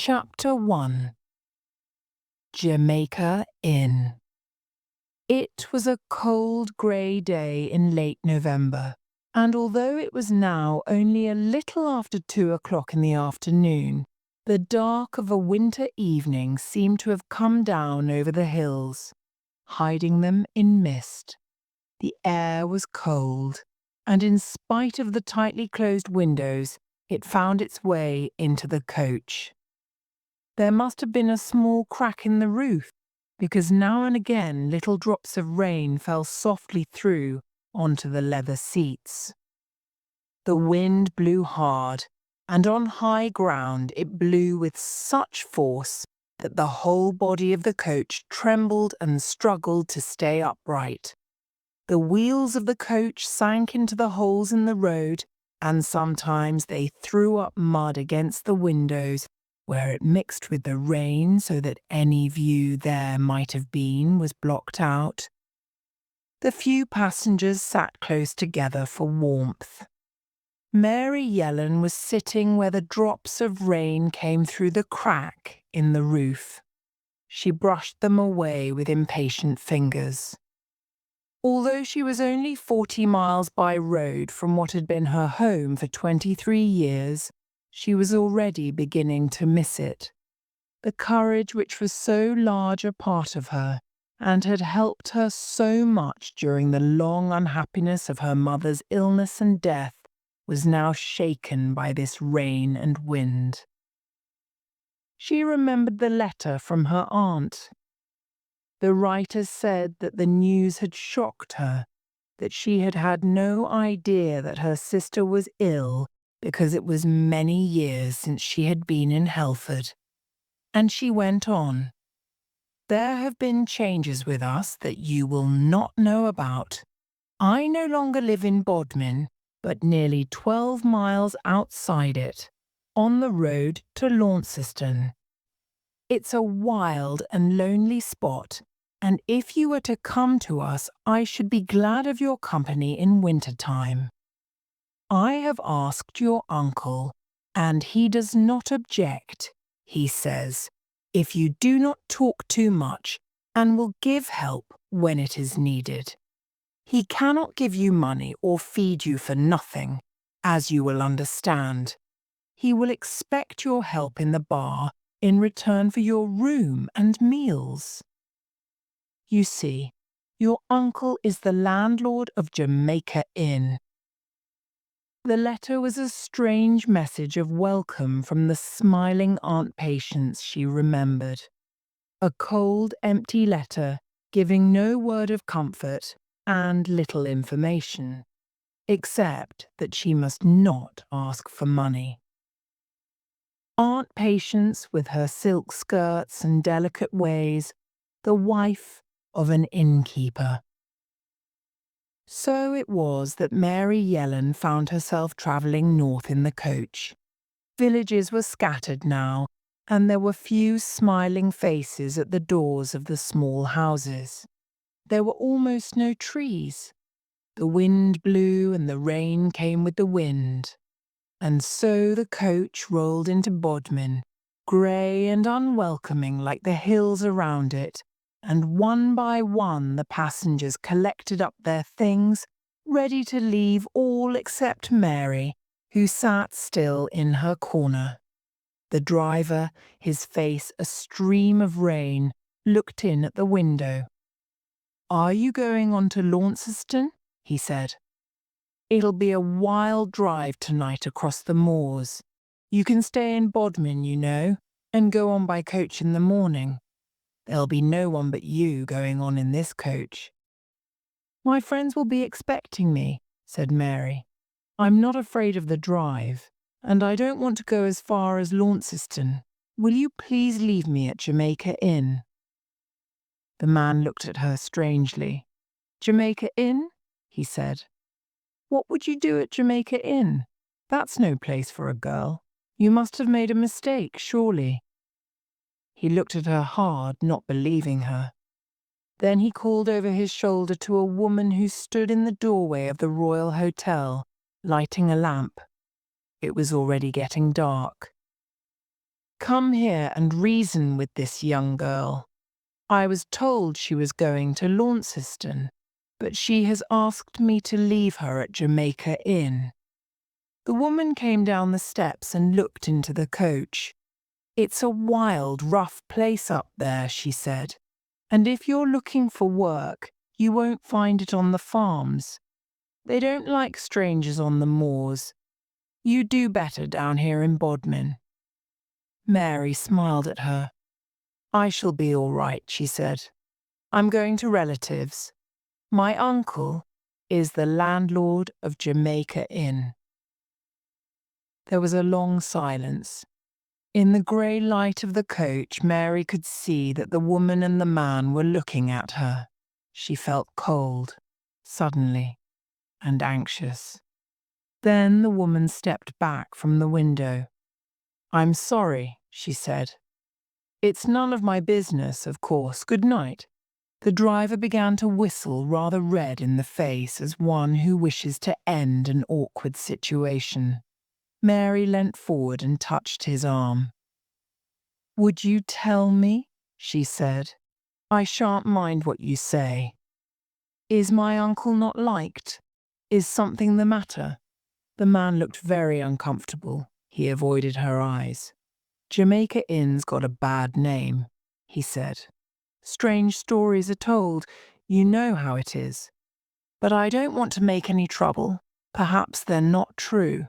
Chapter 1. Jamaica Inn. It was a cold grey day in late November, and although it was now only a little after 2 o'clock in the afternoon, the dark of a winter evening seemed to have come down over the hills, hiding them in mist. The air was cold, and in spite of the tightly closed windows, it found its way into the coach. There must have been a small crack in the roof, because now and again little drops of rain fell softly through onto the leather seats. The wind blew hard, and on high ground it blew with such force that the whole body of the coach trembled and struggled to stay upright. The wheels of the coach sank into the holes in the road, and sometimes they threw up mud against the windows, where it mixed with the rain so that any view there might have been was blocked out. The few passengers sat close together for warmth. Mary Yellen was sitting where the drops of rain came through the crack in the roof. She brushed them away with impatient fingers. Although she was only 40 miles by road from what had been her home for 23 years, she was already beginning to miss it. The courage which was so large a part of her, and had helped her so much during the long unhappiness of her mother's illness and death, was now shaken by this rain and wind. She remembered the letter from her aunt. The writer said that the news had shocked her, that she had had no idea that her sister was ill because it was many years since she had been in Helford. And she went on. There have been changes with us that you will not know about. I no longer live in Bodmin, but nearly 12 miles outside it, on the road to Launceston. It's a wild and lonely spot, and if you were to come to us, I should be glad of your company in winter time. I have asked your uncle, and he does not object, he says, if you do not talk too much, and will give help when it is needed. He cannot give you money or feed you for nothing, as you will understand. He will expect your help in the bar in return for your room and meals. You see, your uncle is the landlord of Jamaica Inn. The letter was a strange message of welcome from the smiling Aunt Patience she remembered. A cold, empty letter, giving no word of comfort and little information, except that she must not ask for money. Aunt Patience, with her silk skirts and delicate ways, the wife of an innkeeper. So it was that Mary Yellen found herself travelling north in the coach. Villages were scattered now, and there were few smiling faces at the doors of the small houses. There were almost no trees. The wind blew and the rain came with the wind. And so the coach rolled into Bodmin, grey and unwelcoming like the hills around it, and one by one the passengers collected up their things, ready to leave all except Mary, who sat still in her corner. The driver, his face a stream of rain, looked in at the window. "Are you going on to Launceston?" he said. "It'll be a wild drive tonight across the moors. You can stay in Bodmin, you know, and go on by coach in the morning. There'll be no one but you going on in this coach." "My friends will be expecting me," said Mary. "I'm not afraid of the drive, and I don't want to go as far as Launceston. Will you please leave me at Jamaica Inn?" The man looked at her strangely. "Jamaica Inn?" he said. "What would you do at Jamaica Inn? That's no place for a girl. You must have made a mistake, surely." He looked at her hard, not believing her. Then he called over his shoulder to a woman who stood in the doorway of the Royal Hotel, lighting a lamp. It was already getting dark. come here and reason with this young girl. I was told she was going to Launceston, but she has asked me to leave her at Jamaica Inn." The woman came down the steps and looked into the coach. "It's a wild, rough place up there," she said. "And if you're looking for work, you won't find it on the farms. They don't like strangers on the moors. You do better down here in Bodmin." Mary smiled at her. "I shall be all right," she said. "I'm going to relatives. My uncle is the landlord of Jamaica Inn." There was a long silence. In the grey light of the coach, Mary could see that the woman and the man were looking at her. She felt cold, suddenly, and anxious. Then the woman stepped back from the window. "I'm sorry," she said. "It's none of my business, of course. Good night." The driver began to whistle, rather red in the face, as one who wishes to end an awkward situation. Mary leant forward and touched his arm. "Would you tell me?" she said. "I shan't mind what you say. Is my uncle not liked? Is something the matter?" The man looked very uncomfortable. He avoided her eyes. "Jamaica Inn's got a bad name," he said. "Strange stories are told. You know how it is. But I don't want to make any trouble. Perhaps they're not true."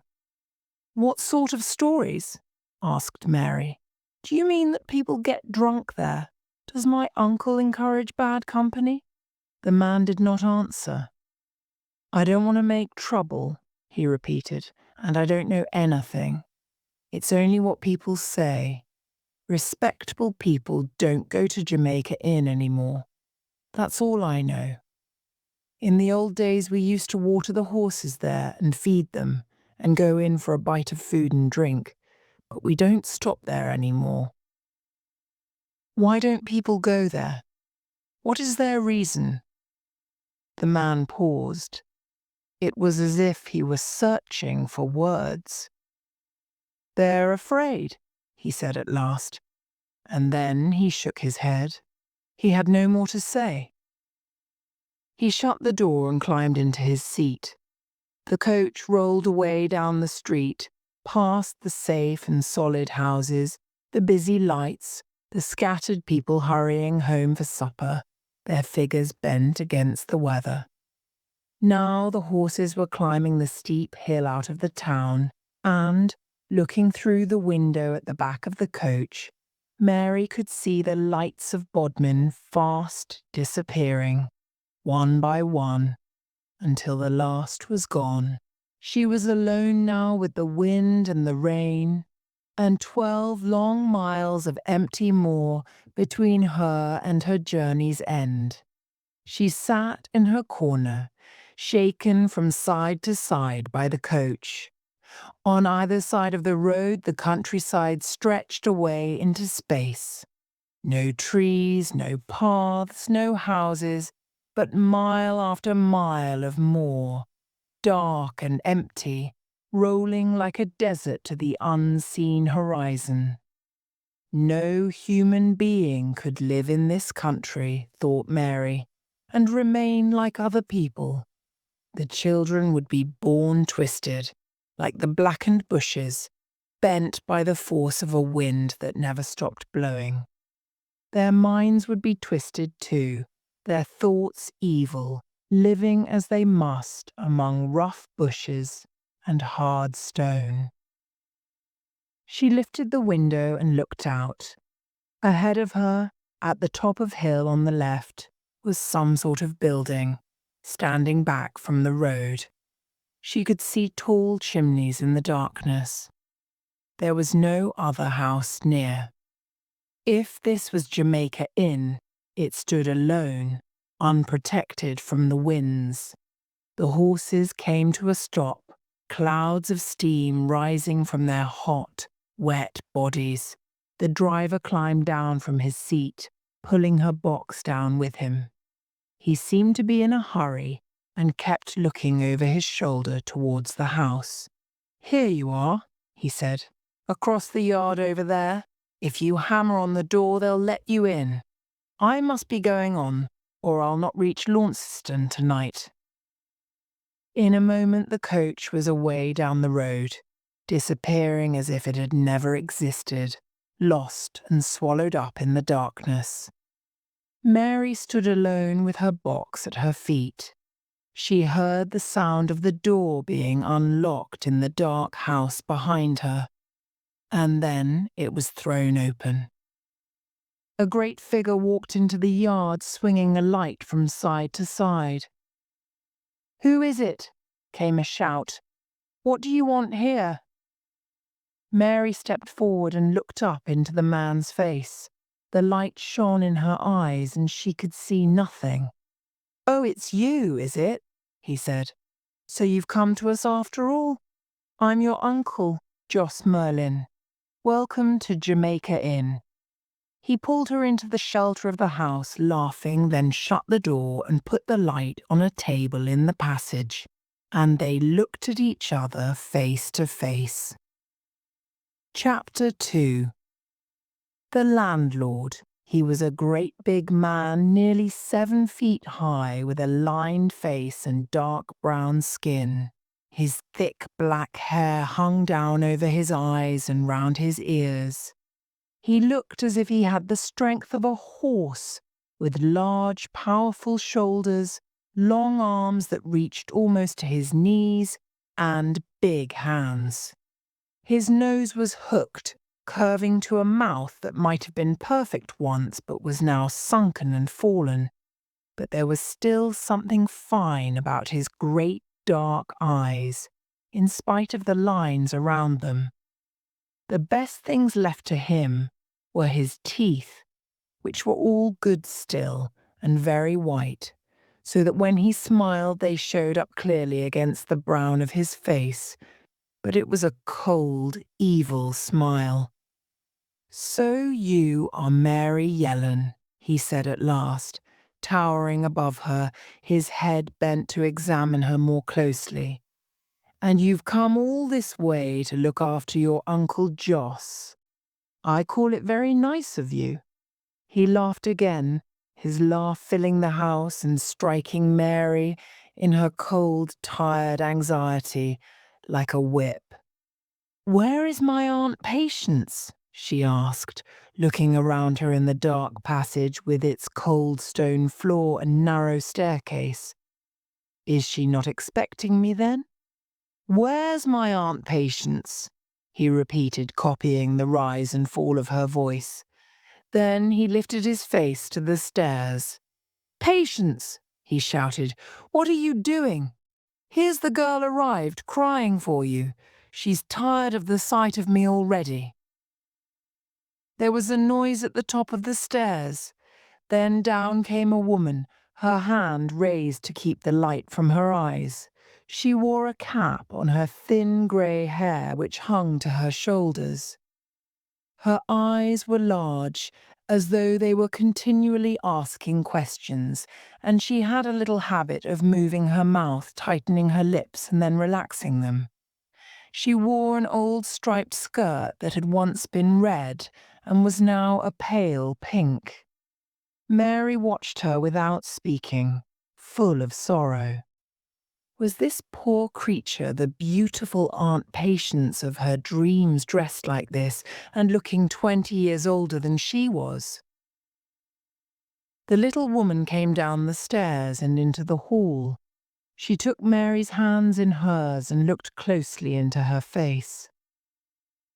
"What sort of stories?" asked Mary. "Do you mean that people get drunk there? Does my uncle encourage bad company?" The man did not answer. "I don't want to make trouble," he repeated, "and I don't know anything. It's only what people say. Respectable people don't go to Jamaica Inn anymore. That's all I know. In the old days we used to water the horses there and feed them and go in for a bite of food and drink, but we don't stop there anymore." "Why don't people go there? What is their reason?" The man paused. It was as if he were searching for words. "They're afraid," he said at last, and then he shook his head. He had no more to say. He shut the door and climbed into his seat. The coach rolled away down the street, past the safe and solid houses, the busy lights, the scattered people hurrying home for supper, their figures bent against the weather. Now the horses were climbing the steep hill out of the town, and, looking through the window at the back of the coach, Mary could see the lights of Bodmin fast disappearing, one by one, until the last was gone. She was alone now with the wind and the rain, and 12 long miles of empty moor between her and her journey's end. She sat in her corner, shaken from side to side by the coach. On either side of the road, the countryside stretched away into space. No trees, no paths, no houses, but mile after mile of moor, dark and empty, rolling like a desert to the unseen horizon. No human being could live in this country, thought Mary, and remain like other people. The children would be born twisted, like the blackened bushes, bent by the force of a wind that never stopped blowing. Their minds would be twisted too, their thoughts evil, living as they must among rough bushes and hard stone. She lifted the window and looked out. Ahead of her, at the top of hill on the left, was some sort of building, standing back from the road. She could see tall chimneys in the darkness. There was no other house near. If this was Jamaica Inn, it stood alone, unprotected from the winds. The horses came to a stop, clouds of steam rising from their hot, wet bodies. The driver climbed down from his seat, pulling her box down with him. He seemed to be in a hurry and kept looking over his shoulder towards the house. "Here you are," he said. "Across the yard over there. If you hammer on the door, they'll let you in. I must be going on, or I'll not reach Launceston tonight." In a moment the coach was away down the road, disappearing as if it had never existed, lost and swallowed up in the darkness. Mary stood alone with her box at her feet. She heard the sound of the door being unlocked in the dark house behind her, and then it was thrown open. A great figure walked into the yard, swinging a light from side to side. "Who is it?" came a shout. "What do you want here?" Mary stepped forward and looked up into the man's face. The light shone in her eyes and she could see nothing. "Oh, it's you, is it?" he said. "So you've come to us after all? I'm your uncle, Yas Merlyn. Welcome to Jamaica Inn." He pulled her into the shelter of the house, laughing, then shut the door and put the light on a table in the passage, and they looked at each other face to face. Chapter 2. The landlord. He was a great big man, nearly 7 feet high, with a lined face and dark brown skin. His thick black hair hung down over his eyes and round his ears. He looked as if he had the strength of a horse, with large, powerful shoulders, long arms that reached almost to his knees, and big hands. His nose was hooked, curving to a mouth that might have been perfect once but was now sunken and fallen. But there was still something fine about his great dark eyes, in spite of the lines around them. The best things left to him were his teeth, which were all good still and very white, so that when he smiled they showed up clearly against the brown of his face, but it was a cold, evil smile. "So you are Mary Yellen," he said at last, towering above her, his head bent to examine her more closely. "And you've come all this way to look after your Uncle Joss. I call it very nice of you." He laughed again, his laugh filling the house and striking Mary, in her cold, tired anxiety, like a whip. "Where is my Aunt Patience?" she asked, looking around her in the dark passage with its cold stone floor and narrow staircase. "Is she not expecting me then?" "Where's my Aunt Patience?" he repeated, copying the rise and fall of her voice. Then he lifted his face to the stairs. "Patience!" he shouted. "What are you doing? Here's the girl arrived, crying for you. She's tired of the sight of me already." There was a noise at the top of the stairs. Then down came a woman, her hand raised to keep the light from her eyes. She wore a cap on her thin grey hair which hung to her shoulders. Her eyes were large, as though they were continually asking questions, and she had a little habit of moving her mouth, tightening her lips and then relaxing them. She wore an old striped skirt that had once been red and was now a pale pink. Mary watched her without speaking, full of sorrow. Was this poor creature the beautiful Aunt Patience of her dreams, dressed like this and looking 20 years older than she was? The little woman came down the stairs and into the hall. She took Mary's hands in hers and looked closely into her face.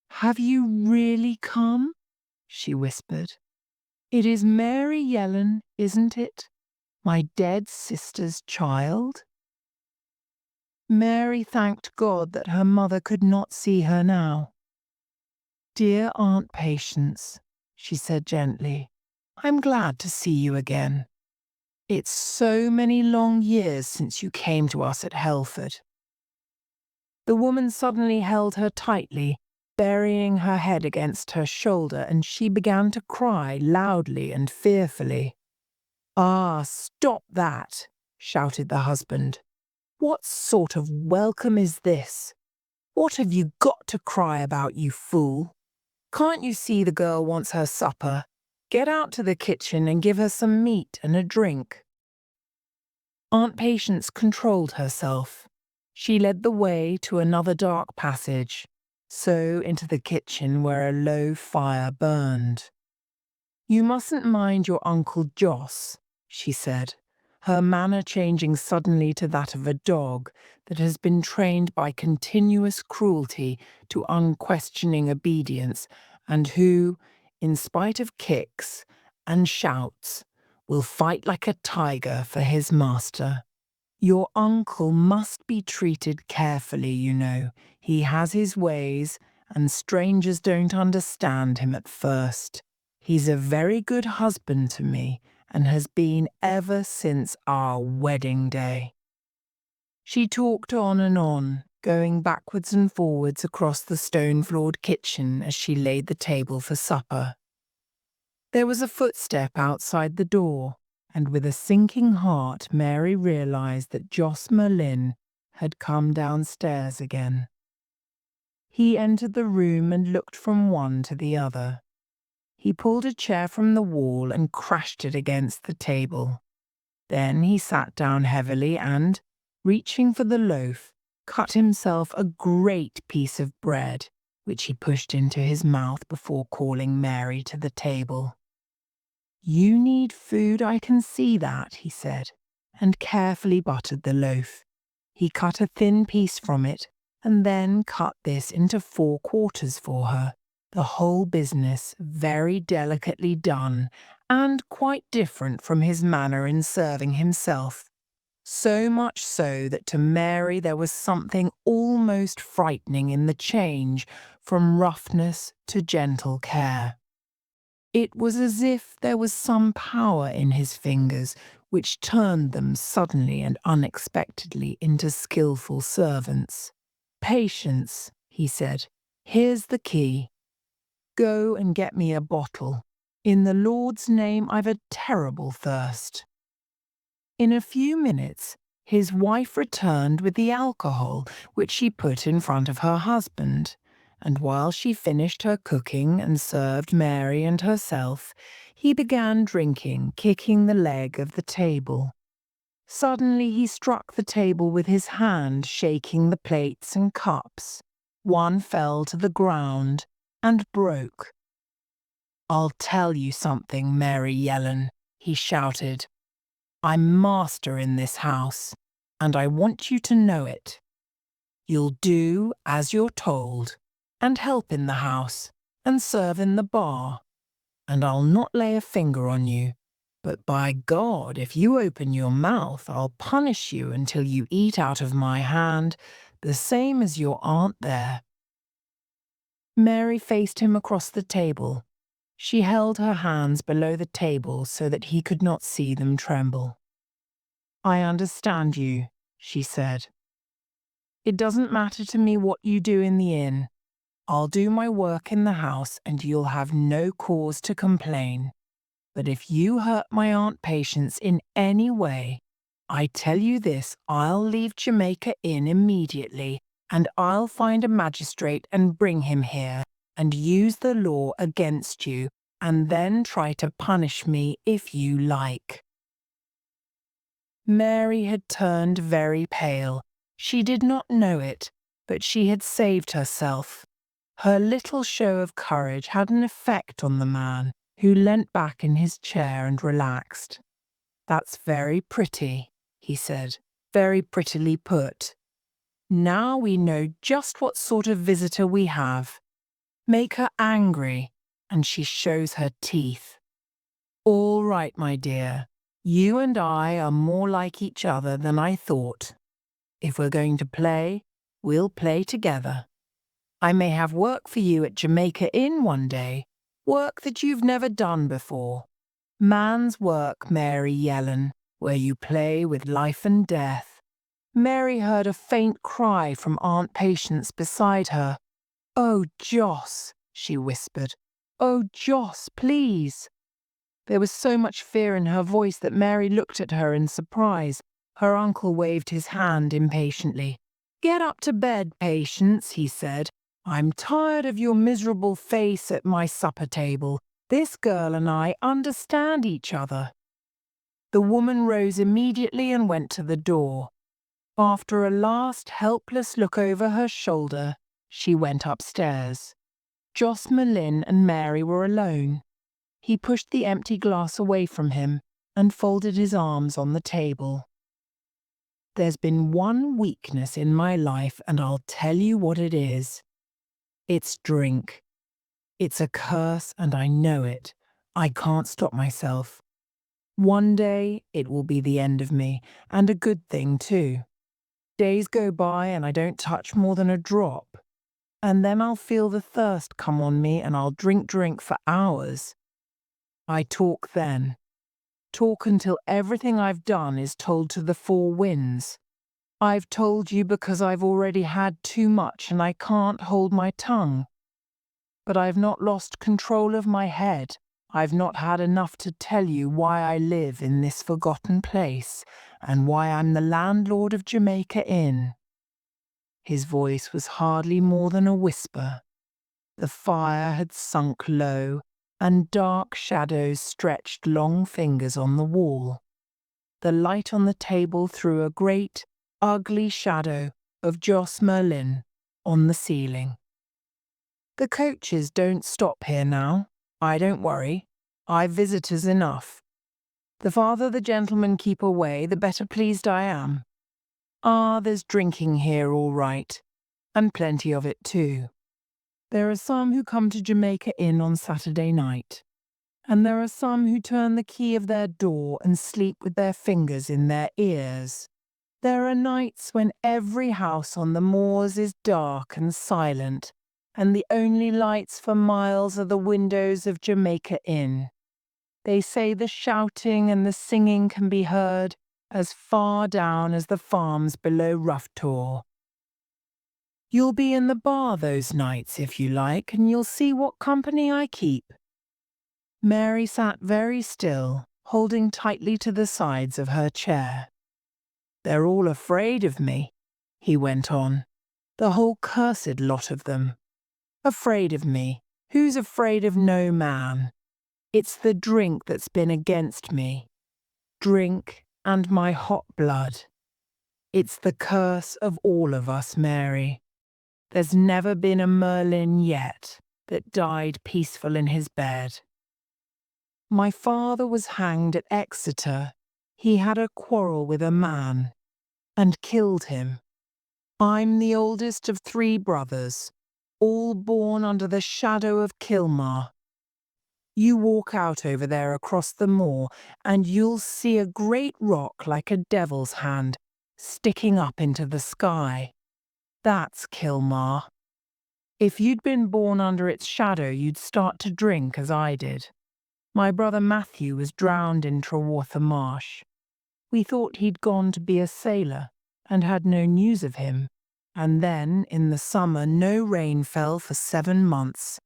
"Have you really come?" she whispered. "It is Mary Yellen, isn't it? My dead sister's child?" Mary thanked God that her mother could not see her now. "Dear Aunt Patience," she said gently, "I'm glad to see you again. It's so many long years since you came to us at Helford." The woman suddenly held her tightly, burying her head against her shoulder, and she began to cry loudly and fearfully. "Ah, stop that!" shouted the husband. "What sort of welcome is this? What have you got to cry about, you fool? Can't you see the girl wants her supper? Get out to the kitchen and give her some meat and a drink." Aunt Patience controlled herself. She led the way to another dark passage, so into the kitchen where a low fire burned. "You mustn't mind your Uncle Joss," she said, her manner changing suddenly to that of a dog that has been trained by continuous cruelty to unquestioning obedience and who, in spite of kicks and shouts, will fight like a tiger for his master. "Your uncle must be treated carefully, you know. He has his ways, and strangers don't understand him at first. He's a very good husband to me, and has been ever since our wedding day." She talked on, going backwards and forwards across the stone-floored kitchen as she laid the table for supper. There was a footstep outside the door, and with a sinking heart Mary realized that Yas Merlyn had come downstairs again. He entered the room and looked from one to the other. He pulled a chair from the wall and crashed it against the table. Then he sat down heavily and, reaching for the loaf, cut himself a great piece of bread, which he pushed into his mouth before calling Mary to the table. "You need food, I can see that," he said, and carefully buttered the loaf. He cut a thin piece from it, and then cut this into 4 quarters for her. The whole business very delicately done, and quite different from his manner in serving himself. So much so that to Mary there was something almost frightening in the change from roughness to gentle care. It was as if there was some power in his fingers which turned them suddenly and unexpectedly into skillful servants. "Patience," he said. "Here's the key. Go and get me a bottle. In the Lord's name, I've a terrible thirst." In a few minutes, his wife returned with the alcohol, which she put in front of her husband, and while she finished her cooking and served Mary and herself, he began drinking, kicking the leg of the table. Suddenly he struck the table with his hand, shaking the plates and cups. One fell to the ground and broke. "I'll tell you something, Mary Yellen," he shouted. "I'm master in this house, and I want you to know it. You'll do as you're told, and help in the house, and serve in the bar, and I'll not lay a finger on you. But by God, if you open your mouth, I'll punish you until you eat out of my hand, the same as your aunt there." Mary faced him across the table. She held her hands below the table so that he could not see them tremble. "I understand you," she said. "It doesn't matter to me what you do in the inn. I'll do my work in the house and you'll have no cause to complain. But if you hurt my Aunt Patience in any way, I tell you this, I'll leave Jamaica Inn immediately, and I'll find a magistrate and bring him here, and use the law against you, and then try to punish me if you like." Mary had turned very pale. She did not know it, but she had saved herself. Her little show of courage had an effect on the man, who leant back in his chair and relaxed. "That's very pretty," he said, "very prettily put. Now we know just what sort of visitor we have. Make her angry, and she shows her teeth. All right, my dear. You and I are more like each other than I thought. If we're going to play, we'll play together. I may have work for you at Jamaica Inn one day, work that you've never done before. Man's work, Mary Yellen, where you play with life and death." Mary heard a faint cry from Aunt Patience beside her. "Oh, Joss," she whispered. "Oh, Joss, please." There was so much fear in her voice that Mary looked at her in surprise. Her uncle waved his hand impatiently. "Get up to bed, Patience," he said. I'm tired of your miserable face at my supper table. This girl and I understand each other." The woman rose immediately and went to the door. After a last helpless look over her shoulder, she went upstairs. Yas Merlyn and Mary were alone. He pushed the empty glass away from him and folded his arms on the table. "There's been one weakness in my life, and I'll tell you what it is. It's drink. It's a curse, and I know it. I can't stop myself. One day it will be the end of me, and a good thing too. Days go by and I don't touch more than a drop. And then I'll feel the thirst come on me and I'll drink for hours. I talk then. Talk until everything I've done is told to the four winds. I've told you because I've already had too much and I can't hold my tongue. But I've not lost control of my head. I've not had enough to tell you why I live in this forgotten place and why I'm the landlord of Jamaica Inn." His voice was hardly more than a whisper. The fire had sunk low, and dark shadows stretched long fingers on the wall. The light on the table threw a great, ugly shadow of Yas Merlyn on the ceiling. "The coaches don't stop here now. I don't worry. I've visitors enough. The farther the gentlemen keep away, the better pleased I am. There's drinking here all right, and plenty of it too. There are some who come to Jamaica Inn on Saturday night, and there are some who turn the key of their door and sleep with their fingers in their ears. There are nights when every house on the moors is dark and silent, and the only lights for miles are the windows of Jamaica Inn. They say the shouting and the singing can be heard as far down as the farms below Rough Tor. You'll be in the bar those nights if you like, and you'll see what company I keep." Mary sat very still, holding tightly to the sides of her chair. "They're all afraid of me," he went on. "The whole cursed lot of them. Afraid of me. Who's afraid of no man? It's the drink that's been against me. Drink and my hot blood. It's the curse of all of us, Mary. There's never been a Merlyn yet that died peaceful in his bed. My father was hanged at Exeter. He had a quarrel with a man and killed him. I'm the oldest of 3 brothers, all born under the shadow of Kilmar. You walk out over there across the moor and you'll see a great rock like a devil's hand sticking up into the sky. That's Kilmar. If you'd been born under its shadow, you'd start to drink as I did. My brother Matthew was drowned in Trewartha Marsh. We thought he'd gone to be a sailor and had no news of him. And then, in the summer, no rain fell for 7 months.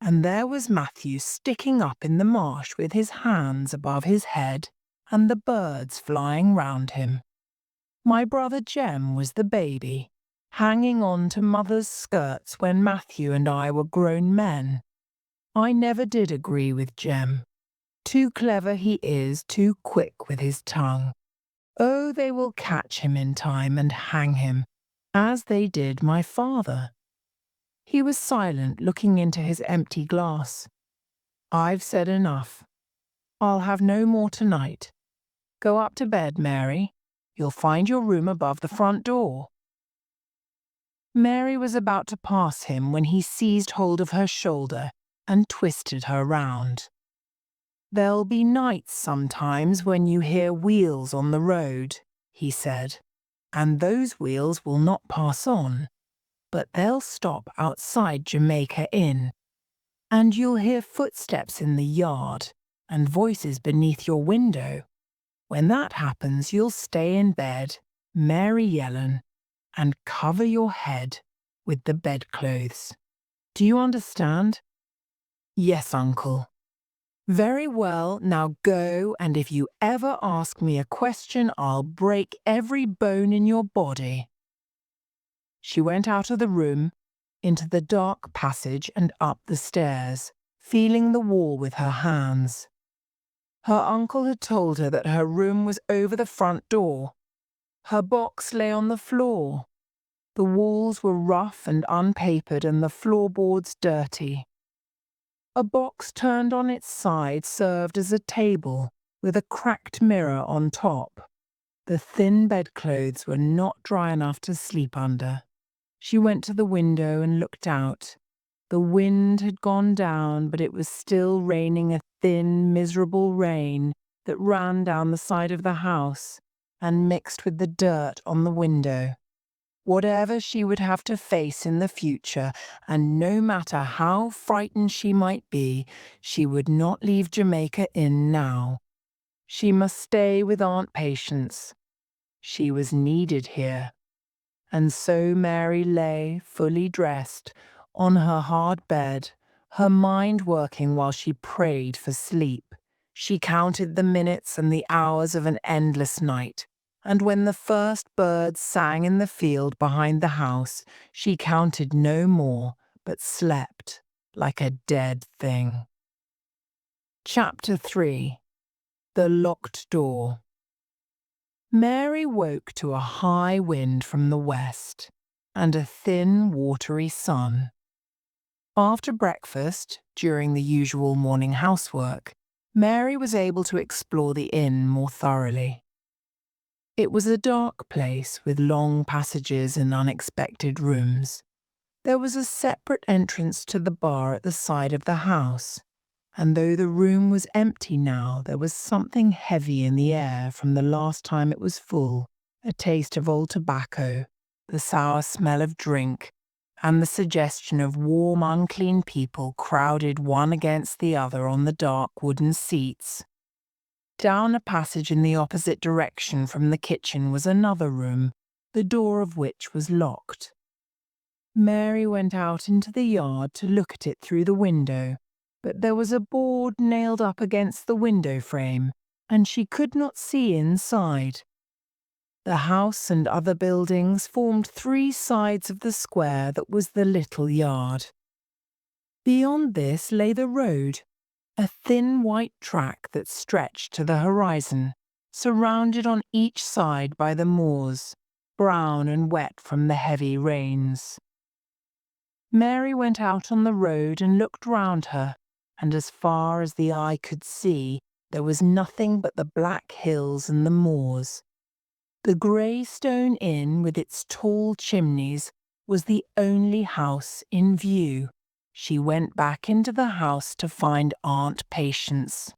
And there was Matthew sticking up in the marsh with his hands above his head and the birds flying round him. My brother Jem was the baby, hanging on to mother's skirts when Matthew and I were grown men. I never did agree with Jem. Too clever he is, too quick with his tongue. Oh, they will catch him in time and hang him, as they did my father." He was silent, looking into his empty glass. "I've said enough. I'll have no more tonight. Go up to bed, Mary. You'll find your room above the front door." Mary was about to pass him when he seized hold of her shoulder and twisted her round. "There'll be nights sometimes when you hear wheels on the road," he said, "and those wheels will not pass on, but they'll stop outside Jamaica Inn. And you'll hear footsteps in the yard and voices beneath your window. When that happens, you'll stay in bed, Mary Yellen, and cover your head with the bedclothes. Do you understand?" "Yes, Uncle." "Very well, now go, and if you ever ask me a question, I'll break every bone in your body." She went out of the room, into the dark passage and up the stairs, feeling the wall with her hands. Her uncle had told her that her room was over the front door. Her box lay on the floor. The walls were rough and unpapered and the floorboards dirty. A box turned on its side served as a table, with a cracked mirror on top. The thin bedclothes were not dry enough to sleep under. She went to the window and looked out. The wind had gone down, but it was still raining a thin, miserable rain that ran down the side of the house and mixed with the dirt on the window. Whatever she would have to face in the future, and no matter how frightened she might be, she would not leave Jamaica Inn now. She must stay with Aunt Patience. She was needed here. And so Mary lay, fully dressed, on her hard bed, her mind working while she prayed for sleep. She counted the minutes and the hours of an endless night, and when the first birds sang in the field behind the house, she counted no more, but slept like a dead thing. Chapter 3. The Locked Door. Mary woke to a high wind from the west and a thin, watery sun. After breakfast, during the usual morning housework, Mary was able to explore the inn more thoroughly. It was a dark place with long passages and unexpected rooms. There was a separate entrance to the bar at the side of the house, and though the room was empty now, there was something heavy in the air from the last time it was full, a taste of old tobacco, the sour smell of drink, and the suggestion of warm, unclean people crowded one against the other on the dark wooden seats. Down a passage in the opposite direction from the kitchen was another room, the door of which was locked. Mary went out into the yard to look at it through the window, but there was a board nailed up against the window frame, and she could not see inside. The house and other buildings formed 3 sides of the square that was the little yard. Beyond this lay the road, a thin white track that stretched to the horizon, surrounded on each side by the moors, brown and wet from the heavy rains. Mary went out on the road and looked round her, and as far as the eye could see, there was nothing but the black hills and the moors. The grey stone inn with its tall chimneys was the only house in view. She went back into the house to find Aunt Patience.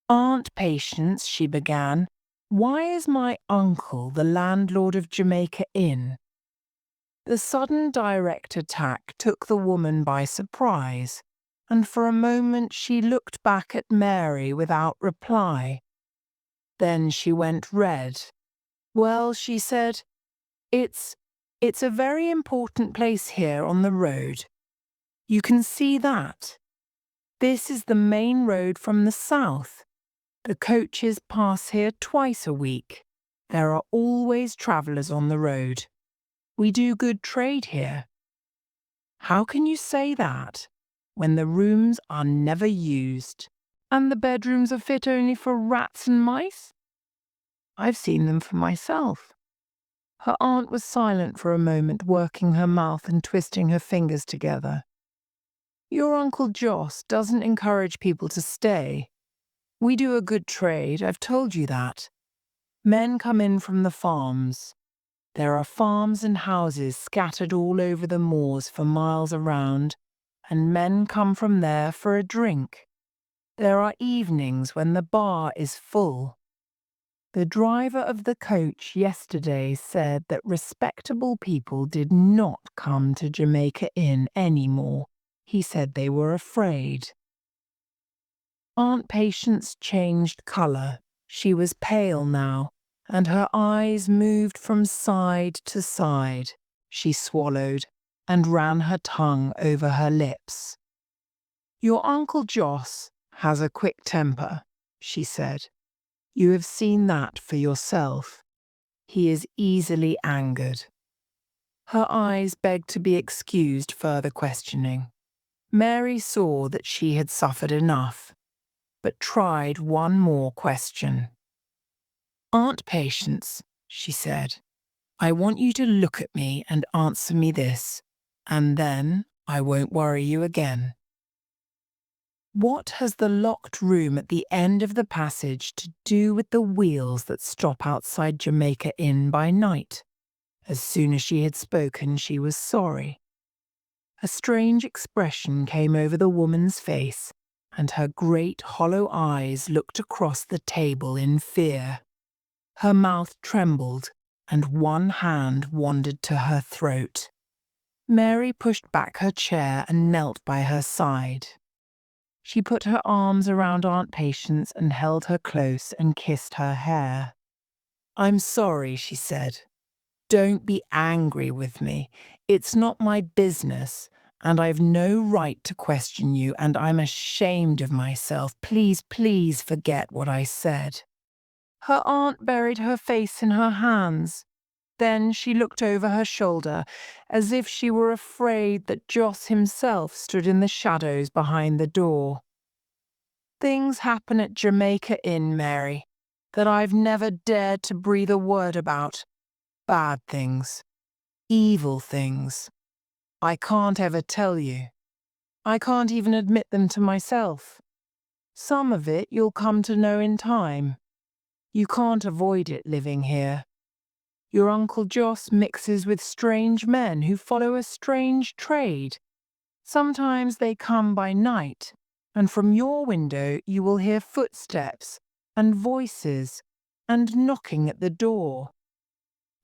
"Aunt Patience," she began, "why is my uncle the landlord of Jamaica Inn?" The sudden direct attack took the woman by surprise, and for a moment she looked back at Mary without reply. Then she went red. "Well," she said, it's a very important place here on the road. You can see that. This is the main road from the south. The coaches pass here twice a week. There are always travellers on the road. We do good trade here." "How can you say that, when the rooms are never used, and the bedrooms are fit only for rats and mice?" "I've seen them for myself." Her aunt was silent for a moment, working her mouth and twisting her fingers together. "Your Uncle Joss doesn't encourage people to stay. We do a good trade, I've told you that. Men come in from the farms. There are farms and houses scattered all over the moors for miles around, and men come from there for a drink. There are evenings when the bar is full. The driver of the coach yesterday said that respectable people did not come to Jamaica Inn anymore. He said they were afraid." Aunt Patience changed colour. She was pale now, and her eyes moved from side to side. She swallowed and ran her tongue over her lips. "Your Uncle Joss has a quick temper," she said. "You have seen that for yourself. He is easily angered." Her eyes begged to be excused further questioning. Mary saw that she had suffered enough, but tried one more question. "Aunt Patience," she said, "I want you to look at me and answer me this, and then I won't worry you again. What has the locked room at the end of the passage to do with the wheels that stop outside Jamaica Inn by night?" As soon as she had spoken, she was sorry. A strange expression came over the woman's face, and her great hollow eyes looked across the table in fear. Her mouth trembled, and one hand wandered to her throat. Mary pushed back her chair and knelt by her side. She put her arms around Aunt Patience and held her close and kissed her hair. "I'm sorry," she said. "Don't be angry with me. It's not my business, and I've no right to question you, and I'm ashamed of myself. Please, please forget what I said." Her aunt buried her face in her hands. Then she looked over her shoulder, as if she were afraid that Joss himself stood in the shadows behind the door. "Things happen at Jamaica Inn, Mary, that I've never dared to breathe a word about. Bad things. Evil things. I can't ever tell you. I can't even admit them to myself. Some of it you'll come to know in time. You can't avoid it living here. Your Uncle Joss mixes with strange men who follow a strange trade. Sometimes they come by night, and from your window you will hear footsteps and voices and knocking at the door.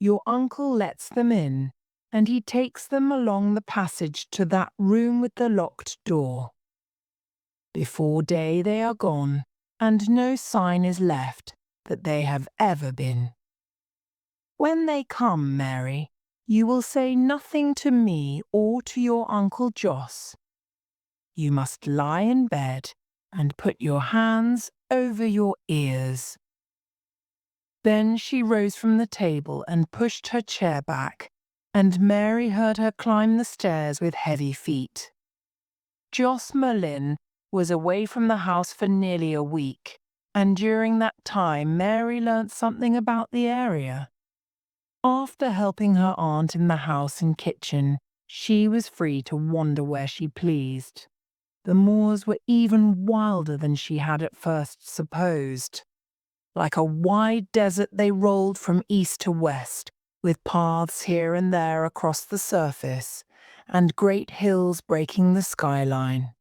Your uncle lets them in, and he takes them along the passage to that room with the locked door. Before day they are gone, and no sign is left that they have ever been. When they come, Mary, you will say nothing to me or to your Uncle Joss. You must lie in bed and put your hands over your ears." Then she rose from the table and pushed her chair back, and Mary heard her climb the stairs with heavy feet. Yas Merlyn was away from the house for nearly a week, and during that time Mary learnt something about the area. After helping her aunt in the house and kitchen, she was free to wander where she pleased. The moors were even wilder than she had at first supposed. Like a wide desert they rolled from east to west, with paths here and there across the surface, and great hills breaking the skyline.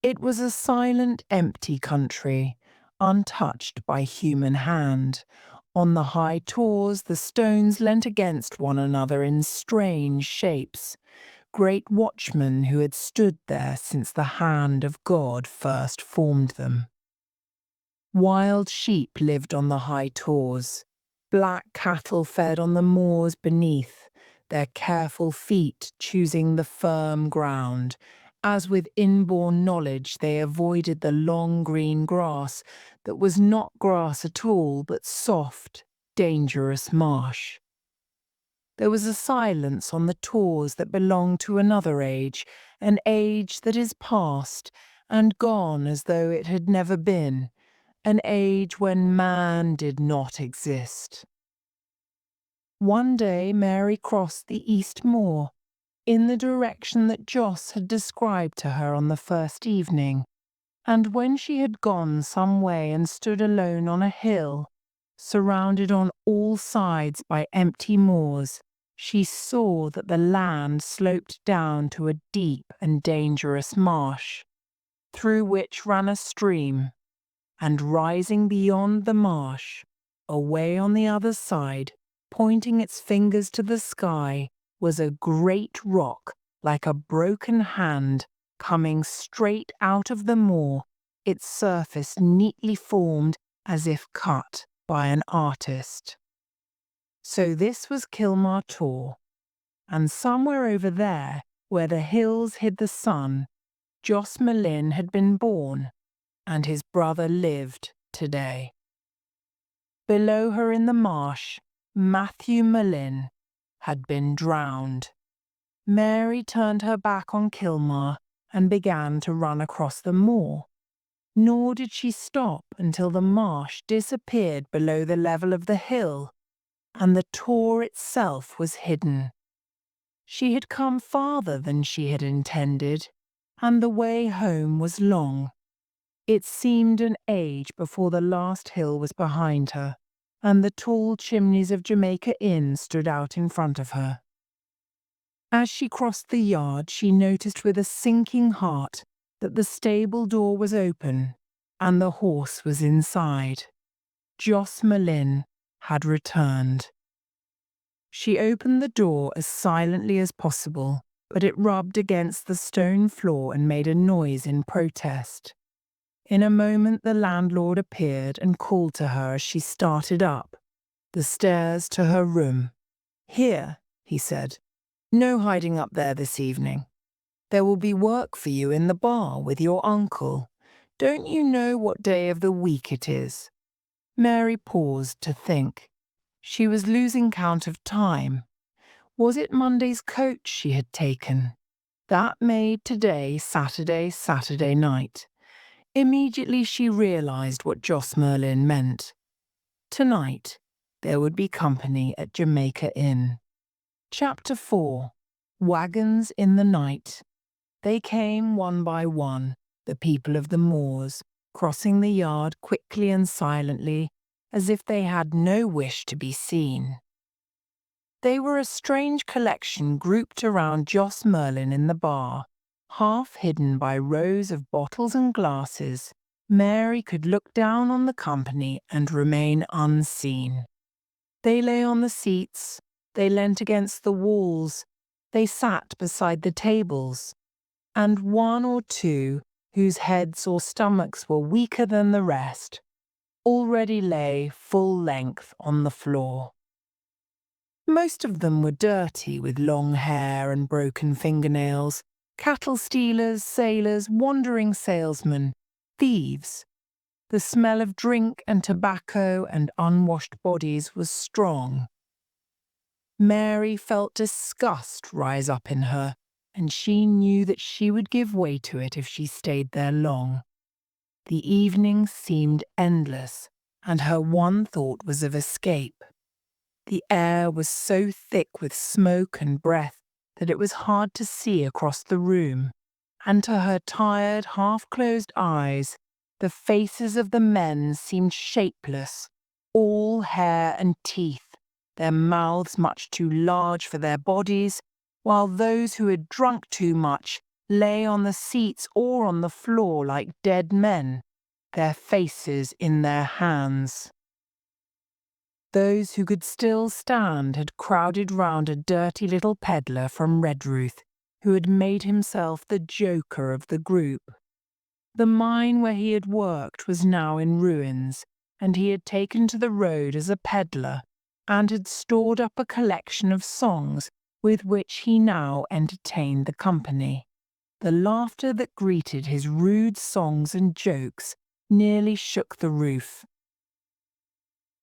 It was a silent, empty country, untouched by human hand. On the high tors the stones leant against one another in strange shapes, great watchmen who had stood there since the hand of God first formed them. Wild sheep lived on the high tors. Black cattle fed on the moors beneath, their careful feet choosing the firm ground, as with inborn knowledge they avoided the long green grass that was not grass at all but soft, dangerous marsh. There was a silence on the tors that belonged to another age, an age that is past and gone as though it had never been, an age when man did not exist. One day Mary crossed the East Moor, in the direction that Joss had described to her on the first evening, and when she had gone some way and stood alone on a hill, surrounded on all sides by empty moors, she saw that the land sloped down to a deep and dangerous marsh, through which ran a stream, and rising beyond the marsh, away on the other side, pointing its fingers to the sky, was a great rock like a broken hand coming straight out of the moor, its surface neatly formed as if cut by an artist. So this was Kilmar Tor, and somewhere over there, where the hills hid the sun, Yas Merlyn had been born, and his brother lived today. Below her in the marsh, Matthew Merlyn, had been drowned. Mary turned her back on Kilmar and began to run across the moor. Nor did she stop until the marsh disappeared below the level of the hill, and the tor itself was hidden. She had come farther than she had intended, and the way home was long. It seemed an age before the last hill was behind her, and the tall chimneys of Jamaica Inn stood out in front of her. As she crossed the yard, she noticed with a sinking heart that the stable door was open and the horse was inside. Yas Merlyn had returned. She opened the door as silently as possible, but it rubbed against the stone floor and made a noise in protest. In a moment the landlord appeared and called to her as she started up the stairs to her room. "Here," he said. "No hiding up there this evening. There will be work for you in the bar with your uncle. Don't you know what day of the week it is?" Mary paused to think. She was losing count of time. Was it Monday's coach she had taken? That made today Saturday night. Immediately she realized what Yas Merlyn meant. Tonight, there would be company at Jamaica Inn. Chapter 4. Wagons in the Night. They came one by one, the people of the moors, crossing the yard quickly and silently, as if they had no wish to be seen. They were a strange collection grouped around Yas Merlyn in the bar, half hidden by rows of bottles and glasses. Mary could look down on the company and remain unseen. They lay on the seats, they leant against the walls, they sat beside the tables, and one or two, whose heads or stomachs were weaker than the rest, already lay full length on the floor. Most of them were dirty, with long hair and broken fingernails, cattle stealers, sailors, wandering salesmen, thieves. The smell of drink and tobacco and unwashed bodies was strong. Mary felt disgust rise up in her, and she knew that she would give way to it if she stayed there long. The evening seemed endless, and her one thought was of escape. The air was so thick with smoke and breath that it was hard to see across the room, and to her tired, half-closed eyes, the faces of the men seemed shapeless, all hair and teeth, their mouths much too large for their bodies, while those who had drunk too much lay on the seats or on the floor like dead men, their faces in their hands. Those who could still stand had crowded round a dirty little peddler from Redruth, who had made himself the joker of the group. The mine where he had worked was now in ruins, and he had taken to the road as a peddler, and had stored up a collection of songs with which he now entertained the company. The laughter that greeted his rude songs and jokes nearly shook the roof.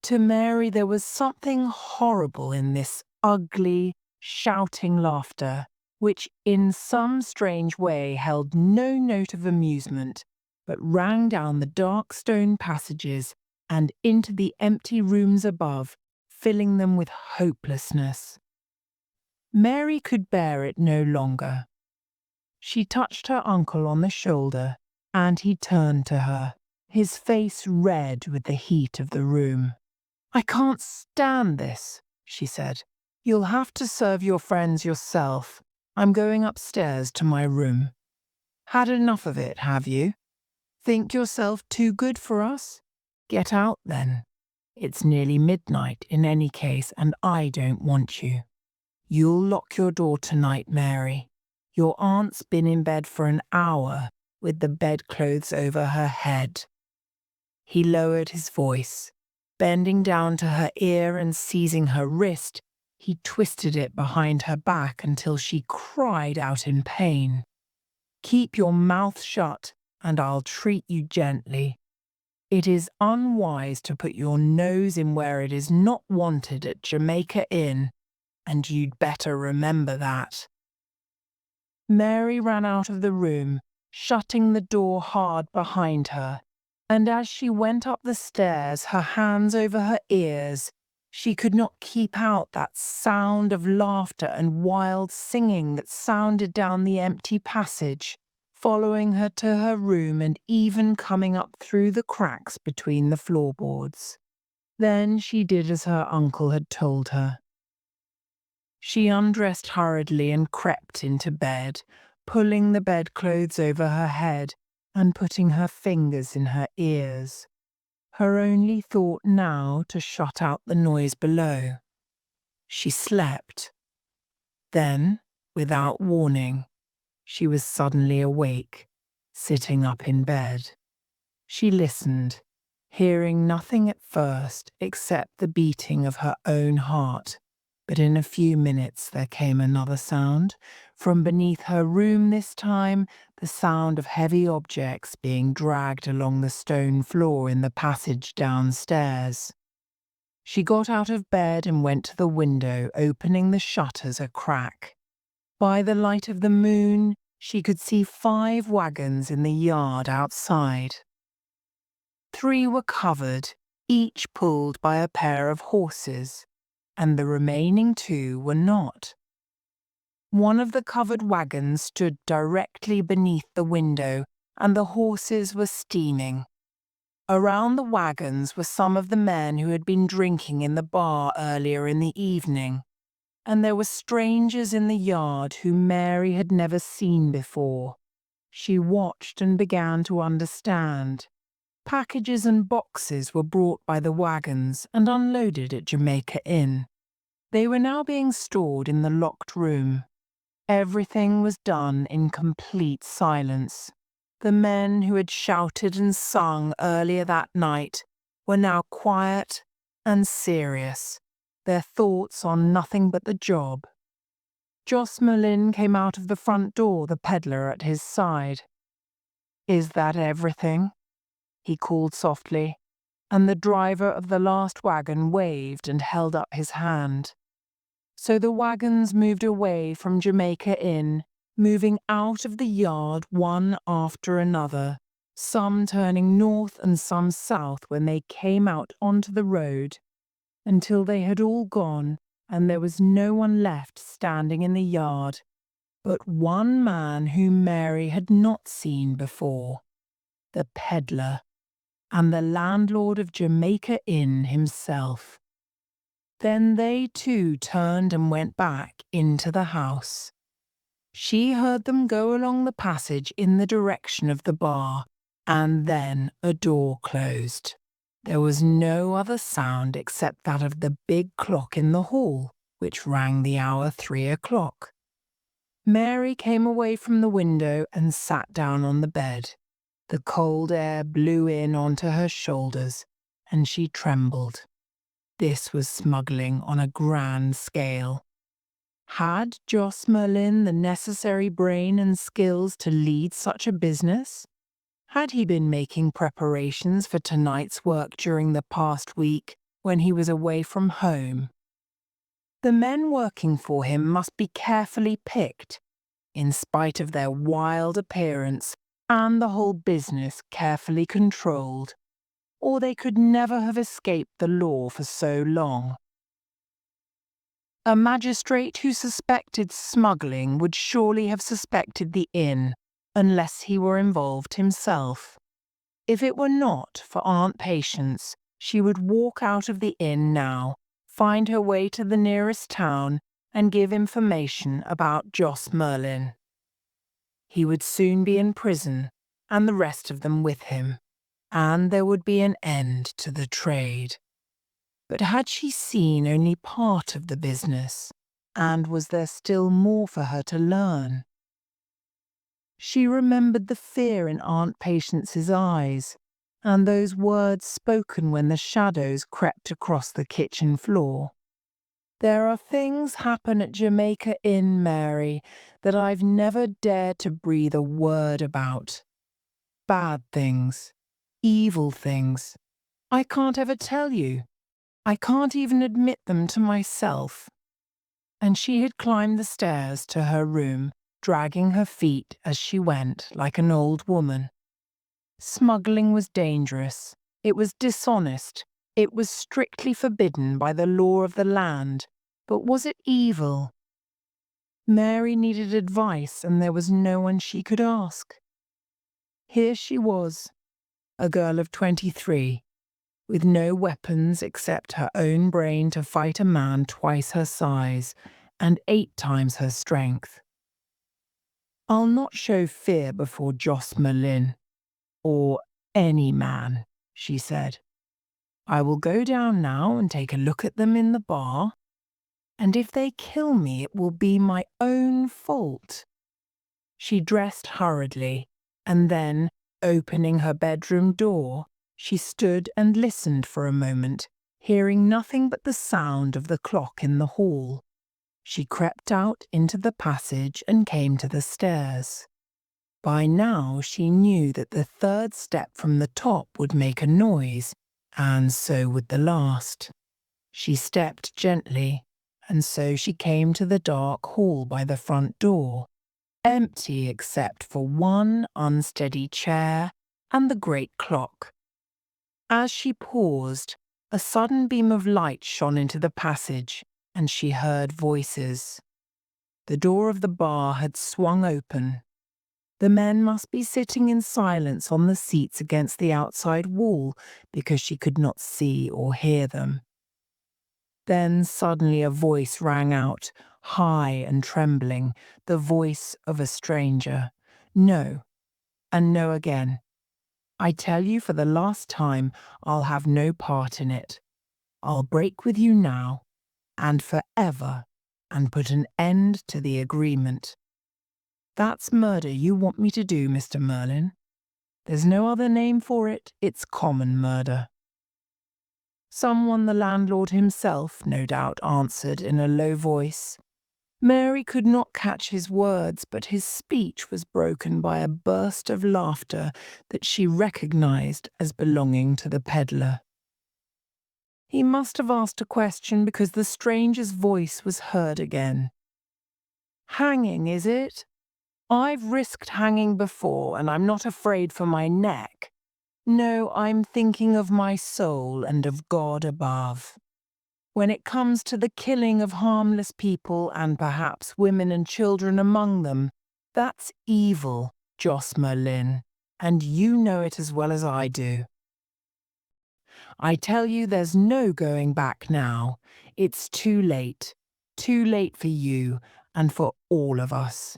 To Mary there was something horrible in this ugly, shouting laughter, which in some strange way held no note of amusement, but rang down the dark stone passages and into the empty rooms above, filling them with hopelessness. Mary could bear it no longer. She touched her uncle on the shoulder, and he turned to her, his face red with the heat of the room. "I can't stand this," she said. "You'll have to serve your friends yourself. I'm going upstairs to my room." "Had enough of it, have you? Think yourself too good for us? Get out then. It's nearly midnight in any case, and I don't want you. You'll lock your door tonight, Mary. Your aunt's been in bed for an hour with the bedclothes over her head." He lowered his voice. Bending down to her ear and seizing her wrist, he twisted it behind her back until she cried out in pain. "Keep your mouth shut, and I'll treat you gently. It is unwise to put your nose in where it is not wanted at Jamaica Inn, and you'd better remember that." Mary ran out of the room, shutting the door hard behind her, and as she went up the stairs, her hands over her ears, she could not keep out that sound of laughter and wild singing that sounded down the empty passage, following her to her room and even coming up through the cracks between the floorboards. Then she did as her uncle had told her. She undressed hurriedly and crept into bed, pulling the bedclothes over her head and putting her fingers in her ears. Her only thought now to shut out the noise below. She slept. Then, without warning, she was suddenly awake, sitting up in bed. She listened, hearing nothing at first except the beating of her own heart. But in a few minutes there came another sound, from beneath her room this time, the sound of heavy objects being dragged along the stone floor in the passage downstairs. She got out of bed and went to the window, opening the shutters a crack. By the light of the moon, she could see 5 wagons in the yard outside. 3 were covered, each pulled by a pair of horses, and the remaining 2 were not. One of the covered wagons stood directly beneath the window, and the horses were steaming. Around the wagons were some of the men who had been drinking in the bar earlier in the evening, and there were strangers in the yard whom Mary had never seen before. She watched and began to understand. Packages and boxes were brought by the wagons and unloaded at Jamaica Inn. They were now being stored in the locked room. Everything was done in complete silence. The men who had shouted and sung earlier that night were now quiet and serious, their thoughts on nothing but the job. Yas Merlyn came out of the front door, the peddler at his side. "Is that everything?" he called softly, and the driver of the last wagon waved and held up his hand. So the wagons moved away from Jamaica Inn, moving out of the yard one after another, some turning north and some south when they came out onto the road, until they had all gone and there was no one left standing in the yard but one man whom Mary had not seen before, the peddler, and the landlord of Jamaica Inn himself. Then they too turned and went back into the house. She heard them go along the passage in the direction of the bar, and then a door closed. There was no other sound except that of the big clock in the hall, which rang the hour 3 o'clock. Mary came away from the window and sat down on the bed. The cold air blew in onto her shoulders, and she trembled. This was smuggling on a grand scale. Had Yas Merlyn the necessary brain and skills to lead such a business? Had he been making preparations for tonight's work during the past week when he was away from home? The men working for him must be carefully picked, in spite of their wild appearance, and the whole business carefully controlled, or they could never have escaped the law for so long. A magistrate who suspected smuggling would surely have suspected the inn, unless he were involved himself. If it were not for Aunt Patience, she would walk out of the inn now, find her way to the nearest town, and give information about Yas Merlyn. He would soon be in prison, and the rest of them with him, and there would be an end to the trade. But had she seen only part of the business, and was there still more for her to learn? She remembered the fear in Aunt Patience's eyes, and those words spoken when the shadows crept across the kitchen floor. "There are things happen at Jamaica Inn, Mary, that I've never dared to breathe a word about. Bad things, evil things. I can't ever tell you. I can't even admit them to myself." and she had climbed the stairs to her room, dragging her feet as she went like an old woman. Smuggling was dangerous. It was dishonest. It was strictly forbidden by the law of the land. But was it evil? Mary needed advice, and there was no one she could ask. Here she was, a girl of 23, with no weapons except her own brain to fight a man twice her size and 8 times her strength. I'll not show fear before Yas Merlyn, or any man, she said. I will go down now and take a look at them in the bar, and if they kill me, it will be my own fault. She dressed hurriedly, and then, opening her bedroom door, she stood and listened for a moment, hearing nothing but the sound of the clock in the hall. She crept out into the passage and came to the stairs. By now she knew that the 3rd step from the top would make a noise, and so would the last. She stepped gently, and so she came to the dark hall by the front door, empty except for one unsteady chair and the great clock. As she paused, a sudden beam of light shone into the passage, and she heard voices. The door of the bar had swung open. The men must be sitting in silence on the seats against the outside wall because she could not see or hear them. Then suddenly a voice rang out, high and trembling, the voice of a stranger. No, and no again. I tell you for the last time, I'll have no part in it. I'll break with you now, and forever, and put an end to the agreement. That's murder you want me to do, Mr. Merlyn. There's no other name for it, it's common murder. Someone the landlord himself, no doubt, answered in a low voice. Mary could not catch his words, but his speech was broken by a burst of laughter that she recognized as belonging to the peddler. He must have asked a question because the stranger's voice was heard again. Hanging, is it? I've risked hanging before, and I'm not afraid for my neck. No, I'm thinking of my soul and of God above. When it comes to the killing of harmless people, and perhaps women and children among them, that's evil, Yas Merlyn, and you know it as well as I do. I tell you there's no going back now. It's too late for you and for all of us.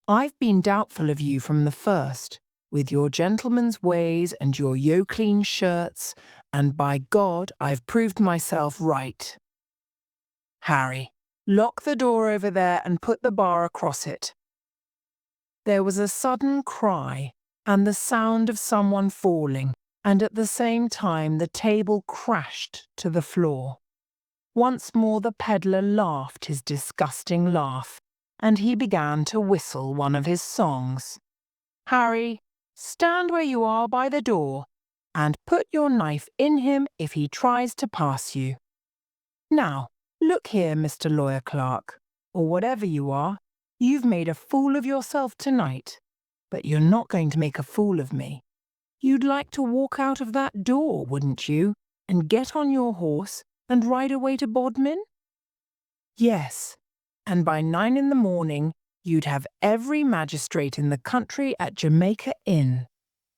I've been doubtful of you from the first, with your gentleman's ways and your yokeling shirts, and by God, I've proved myself right. Harry, lock the door over there and put the bar across it. There was a sudden cry and the sound of someone falling, and at the same time the table crashed to the floor. Once more the peddler laughed his disgusting laugh, and he began to whistle one of his songs. Harry, stand where you are by the door, and put your knife in him if he tries to pass you. Now, look here, Mr. Lawyer Clerk, or whatever you are, you've made a fool of yourself tonight, but you're not going to make a fool of me. You'd like to walk out of that door, wouldn't you, and get on your horse and ride away to Bodmin? Yes, and by 9 in the morning you'd have every magistrate in the country at Jamaica Inn,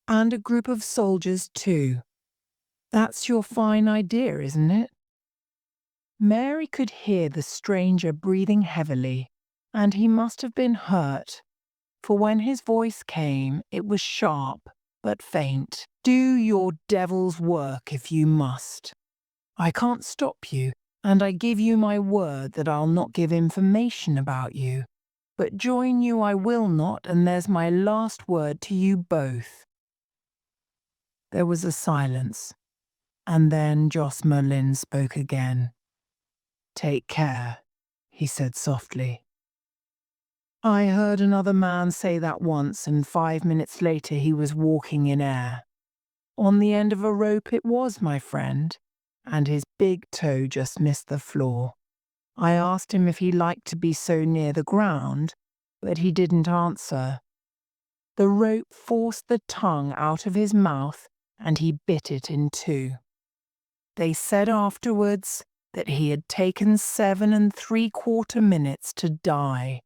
and a group of soldiers too. That's your fine idea, isn't it? Mary could hear the stranger breathing heavily, and he must have been hurt, for when his voice came it was sharp but faint. Do your devil's work if you must. I can't stop you, and I give you my word that I'll not give information about you. But join you I will not, and there's my last word to you both. There was a silence, and then Yas Merlyn spoke again. Take care, he said softly. I heard another man say that once, and 5 minutes later he was walking in air. On the end of a rope it was, my friend, and his big toe just missed the floor. I asked him if he liked to be so near the ground, but he didn't answer. The rope forced the tongue out of his mouth, and he bit it in two. They said afterwards that he had taken 7¾ minutes to die.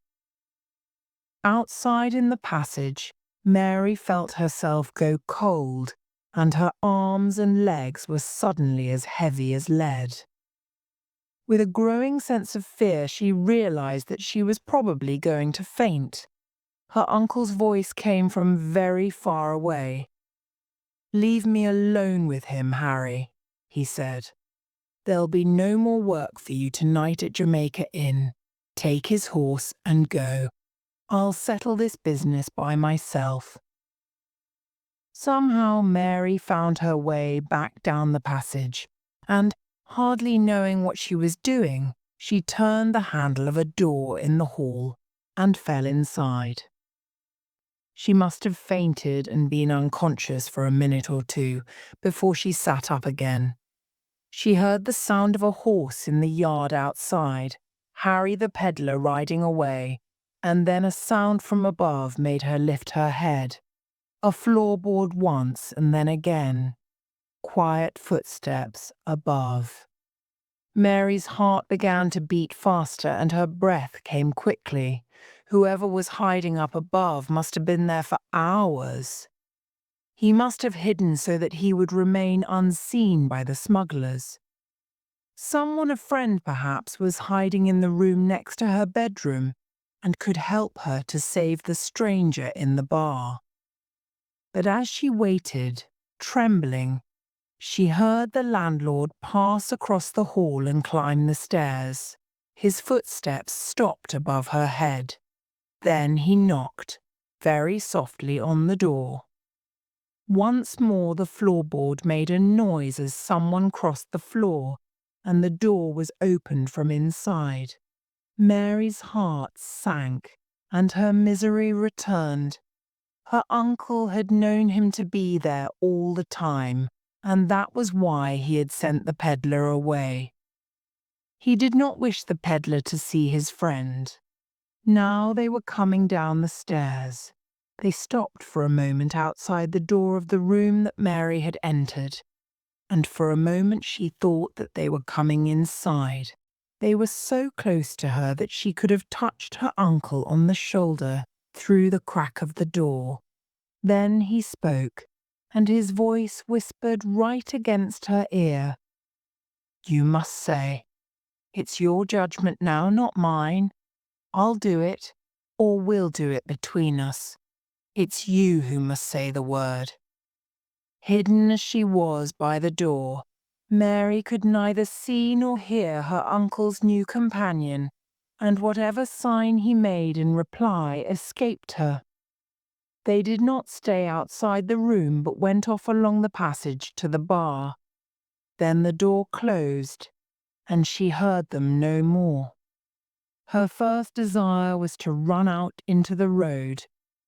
Outside in the passage, Mary felt herself go cold, and her arms and legs were suddenly as heavy as lead. With a growing sense of fear, she realized that she was probably going to faint. Her uncle's voice came from very far away. "Leave me alone with him, Harry," he said. "There'll be no more work for you tonight at Jamaica Inn. Take his horse and go. I'll settle this business by myself." Somehow Mary found her way back down the passage, and, hardly knowing what she was doing, she turned the handle of a door in the hall and fell inside. She must have fainted and been unconscious for a minute or two before she sat up again. She heard the sound of a horse in the yard outside, Harry the peddler riding away, and then a sound from above made her lift her head. A floorboard once and then again. Quiet footsteps above. Mary's heart began to beat faster and her breath came quickly. Whoever was hiding up above must have been there for hours. He must have hidden so that he would remain unseen by the smugglers. Someone, a friend perhaps, was hiding in the room next to her bedroom and could help her to save the stranger in the bar. But as she waited, trembling, she heard the landlord pass across the hall and climb the stairs. His footsteps stopped above her head. Then he knocked, very softly, on the door. Once more the floorboard made a noise as someone crossed the floor, and the door was opened from inside. Mary's heart sank, and her misery returned. Her uncle had known him to be there all the time, and that was why he had sent the peddler away. He did not wish the peddler to see his friend. Now they were coming down the stairs. They stopped for a moment outside the door of the room that Mary had entered, and for a moment she thought that they were coming inside. They were so close to her that she could have touched her uncle on the shoulder through the crack of the door. Then he spoke, and his voice whispered right against her ear. "You must say. It's your judgment now, not mine. I'll do it, or we'll do it between us. It's you who must say the word." Hidden as she was by the door, Mary could neither see nor hear her uncle's new companion, and whatever sign he made in reply escaped her. They did not stay outside the room but went off along the passage to the bar. Then the door closed, and she heard them no more. Her first desire was to run out into the road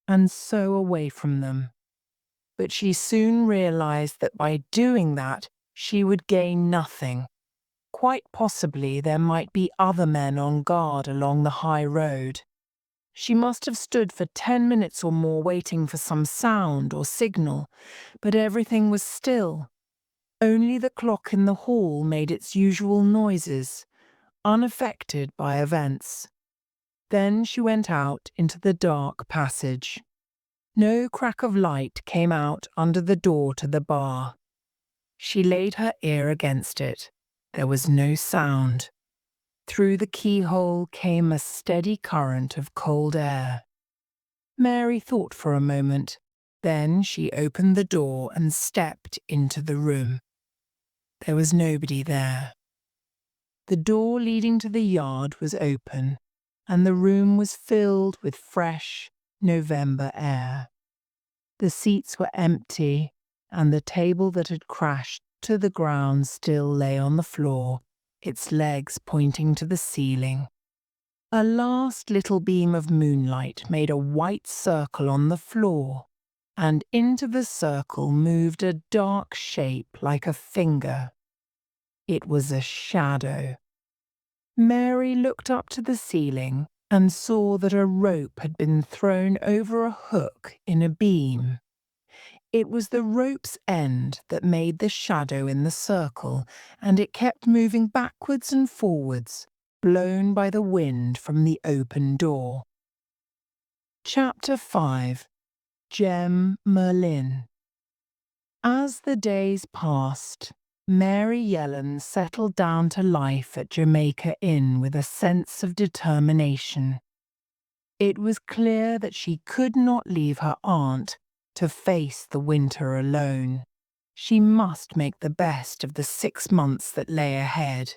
and so away from them. But she soon realized that by doing that, she would gain nothing. Quite possibly there might be other men on guard along the high road. She must have stood for 10 minutes or more waiting for some sound or signal, but everything was still. Only the clock in the hall made its usual noises, unaffected by events. Then she went out into the dark passage. No crack of light came out under the door to the bar. She laid her ear against it. There was no sound. Through the keyhole came a steady current of cold air. Mary thought for a moment. Then she opened the door and stepped into the room. There was nobody there. The door leading to the yard was open, and the room was filled with fresh November air. The seats were empty, and the table that had crashed to the ground still lay on the floor, its legs pointing to the ceiling. A last little beam of moonlight made a white circle on the floor, and into the circle moved a dark shape like a finger. It was a shadow. Mary looked up to the ceiling and saw that a rope had been thrown over a hook in a beam. It was the rope's end that made the shadow in the circle, and it kept moving backwards and forwards, blown by the wind from the open door. Chapter 5. Jem Merlyn. As the days passed, Mary Yellen settled down to life at Jamaica Inn with a sense of determination. It was clear that she could not leave her aunt to face the winter alone. She must make the best of the 6 months that lay ahead.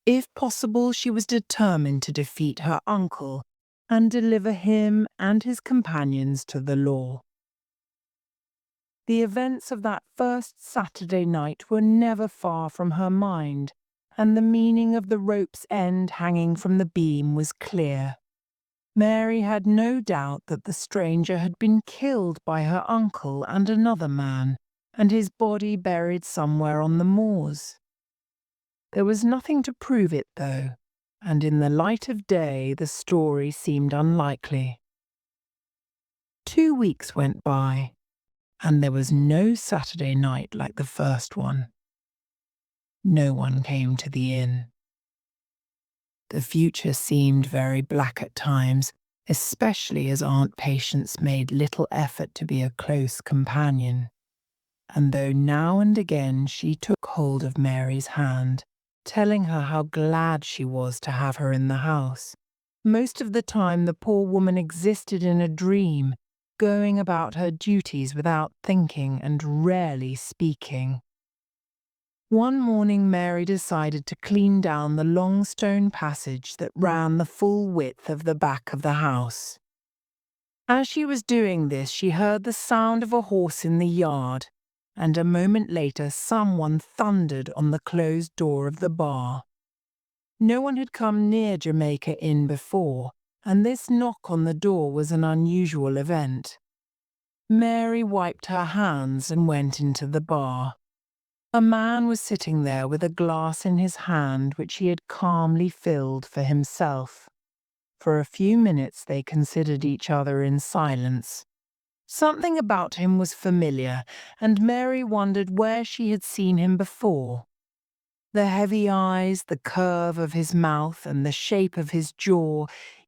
If possible, she was determined to defeat her uncle and deliver him and his companions to the law. The events of that first Saturday night were never far from her mind, and the meaning of the rope's end hanging from the beam was clear. Mary had no doubt that the stranger had been killed by her uncle and another man, and his body buried somewhere on the moors. There was nothing to prove it, though, and in the light of day the story seemed unlikely. 2 weeks went by, and there was no Saturday night like the first one. No one came to the inn. The future seemed very black at times, especially as Aunt Patience made little effort to be a close companion. And though now and again she took hold of Mary's hand, telling her how glad she was to have her in the house, most of the time the poor woman existed in a dream, going about her duties without thinking and rarely speaking. One morning Mary decided to clean down the long stone passage that ran the full width of the back of the house. As she was doing this, she heard the sound of a horse in the yard, and a moment later someone thundered on the closed door of the bar. No one had come near Jamaica Inn before, and this knock on the door was an unusual event. Mary wiped her hands and went into the bar. A man was sitting there with a glass in his hand which he had calmly filled for himself. For a few minutes they considered each other in silence. Something about him was familiar, and Mary wondered where she had seen him before. The heavy eyes, the curve of his mouth, and the shape of his jaw,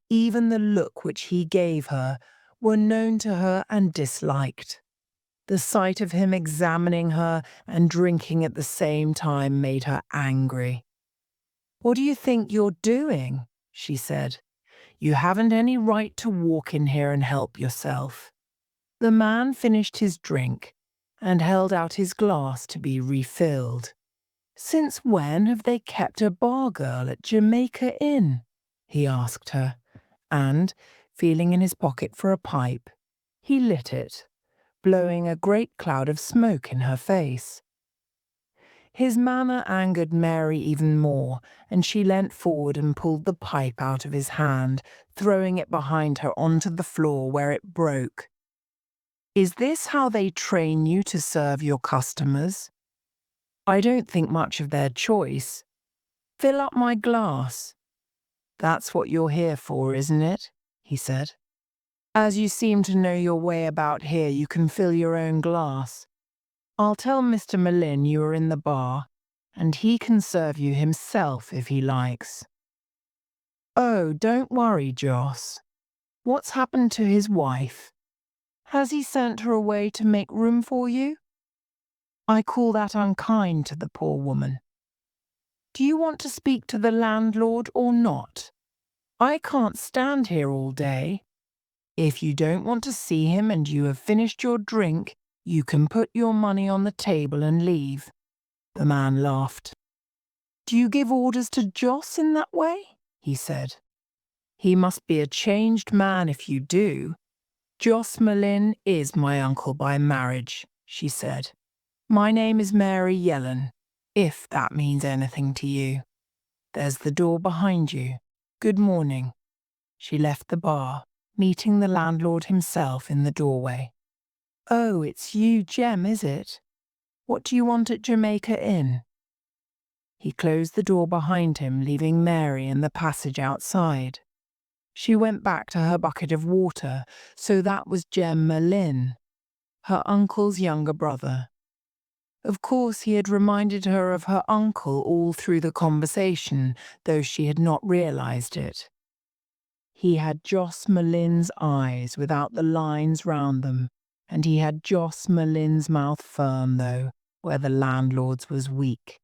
even the look which he gave her, were known to her and disliked. The sight of him examining her and drinking at the same time made her angry. "What do you think you're doing?" she said. "You haven't any right to walk in here and help yourself." The man finished his drink and held out his glass to be refilled. "Since when have they kept a bar girl at Jamaica Inn?" he asked her, and, feeling in his pocket for a pipe, he lit it, blowing a great cloud of smoke in her face. His manner angered Mary even more, and she leant forward and pulled the pipe out of his hand, throwing it behind her onto the floor where it broke. "Is this how they train you to serve your customers?" "I don't think much of their choice. Fill up my glass." "That's what you're here for, isn't it?" he said. "As you seem to know your way about here, you can fill your own glass. I'll tell Mr. Merlyn you are in the bar, and he can serve you himself if he likes." "Oh, don't worry, Joss. What's happened to his wife? Has he sent her away to make room for you?" "I call that unkind to the poor woman. Do you want to speak to the landlord or not? I can't stand here all day. If you don't want to see him and you have finished your drink, you can put your money on the table and leave." The man laughed. "Do you give orders to Joss in that way?" he said. "He must be a changed man if you do. Joss Merlyn is my uncle by marriage," she said. "My name is Mary Yellen, if that means anything to you. There's the door behind you. Good morning." She left the bar, meeting the landlord himself in the doorway. "Oh, it's you, Jem, is it? What do you want at Jamaica Inn?" He closed the door behind him, leaving Mary in the passage outside. She went back to her bucket of water. So that was Jem Merlyn, her uncle's younger brother. Of course, he had reminded her of her uncle all through the conversation, though she had not realized it. He had Yas Merlyn's eyes without the lines round them, and he had Yas Merlyn's mouth firm, though, where the landlord's was weak.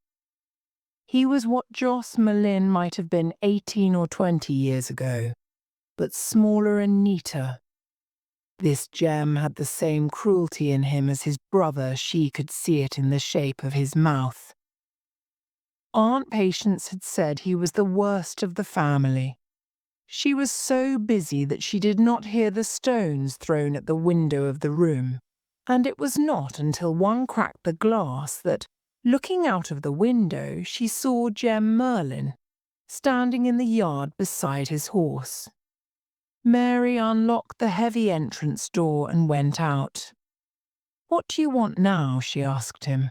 He was what Yas Merlyn might have been 18 or 20 years ago, but smaller and neater. This Jem had the same cruelty in him as his brother. She could see it in the shape of his mouth. Aunt Patience had said he was the worst of the family. She was so busy that she did not hear the stones thrown at the window of the room, and it was not until one cracked the glass that, looking out of the window, she saw Jem Merlyn standing in the yard beside his horse. Mary unlocked the heavy entrance door and went out. "What do you want now?" she asked him.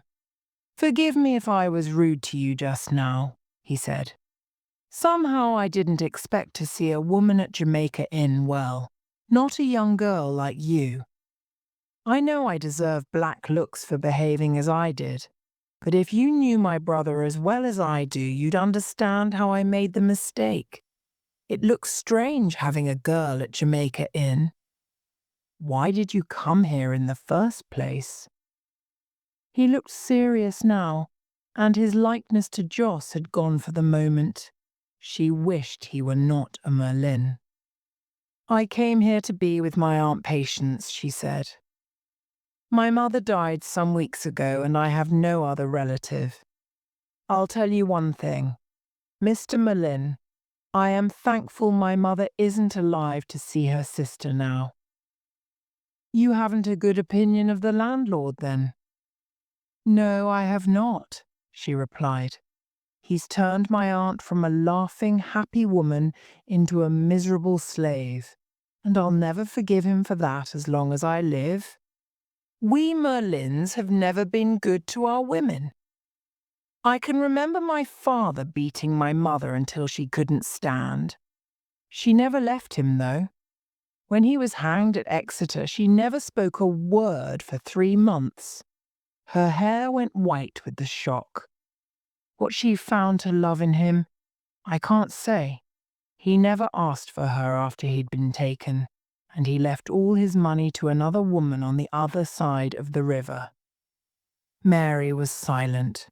"Forgive me if I was rude to you just now," he said. "Somehow I didn't expect to see a woman at Jamaica Inn, well, not a young girl like you. I know I deserve black looks for behaving as I did, but if you knew my brother as well as I do, you'd understand how I made the mistake. It looks strange having a girl at Jamaica Inn. Why did you come here in the first place?" He looked serious now, and his likeness to Joss had gone for the moment. She wished he were not a Merlyn. "I came here to be with my Aunt Patience," she said. "My mother died some weeks ago, and I have no other relative. I'll tell you one thing, Mr. Merlyn, I am thankful my mother isn't alive to see her sister now." "You haven't a good opinion of the landlord, then?" "No, I have not," she replied. "He's turned my aunt from a laughing, happy woman into a miserable slave, and I'll never forgive him for that as long as I live. We Merlyns have never been good to our women. I can remember my father beating my mother until she couldn't stand. She never left him, though. When he was hanged at Exeter, she never spoke a word for 3 months. Her hair went white with the shock. What she found to love in him, I can't say. He never asked for her after he'd been taken, and he left all his money to another woman on the other side of the river." Mary was silent.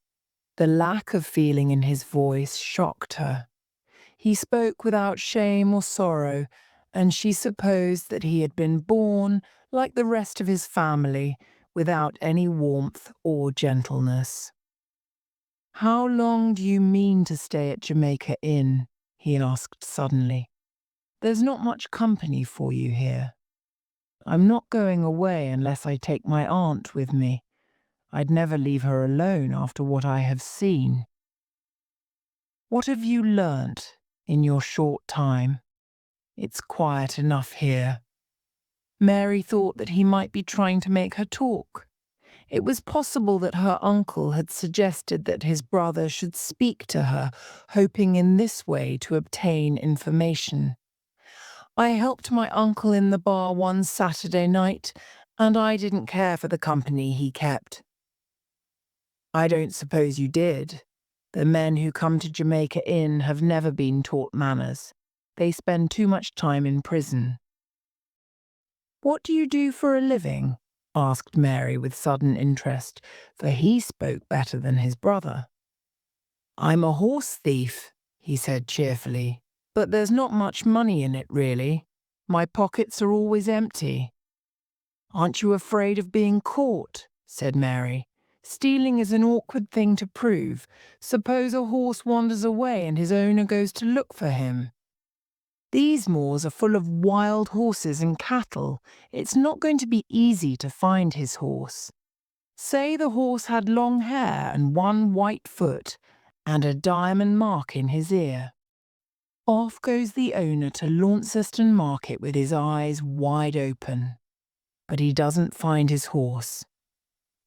The lack of feeling in his voice shocked her. He spoke without shame or sorrow, and she supposed that he had been born, like the rest of his family, without any warmth or gentleness. "How long do you mean to stay at Jamaica Inn?" he asked suddenly. "There's not much company for you here." "I'm not going away unless I take my aunt with me. I'd never leave her alone after what I have seen." "What have you learnt in your short time? It's quiet enough here." Mary thought that he might be trying to make her talk. It was possible that her uncle had suggested that his brother should speak to her, hoping in this way to obtain information. "I helped my uncle in the bar one Saturday night, and I didn't care for the company he kept." "I don't suppose you did. The men who come to Jamaica Inn have never been taught manners. They spend too much time in prison." "What do you do for a living?" asked Mary with sudden interest, for he spoke better than his brother. "I'm a horse thief," he said cheerfully, "but there's not much money in it, really. My pockets are always empty." "Aren't you afraid of being caught?" said Mary. "Stealing is an awkward thing to prove. Suppose a horse wanders away and his owner goes to look for him. These moors are full of wild horses and cattle. It's not going to be easy to find his horse. Say the horse had long hair and one white foot and a diamond mark in his ear. Off goes the owner to Launceston Market with his eyes wide open. But he doesn't find his horse.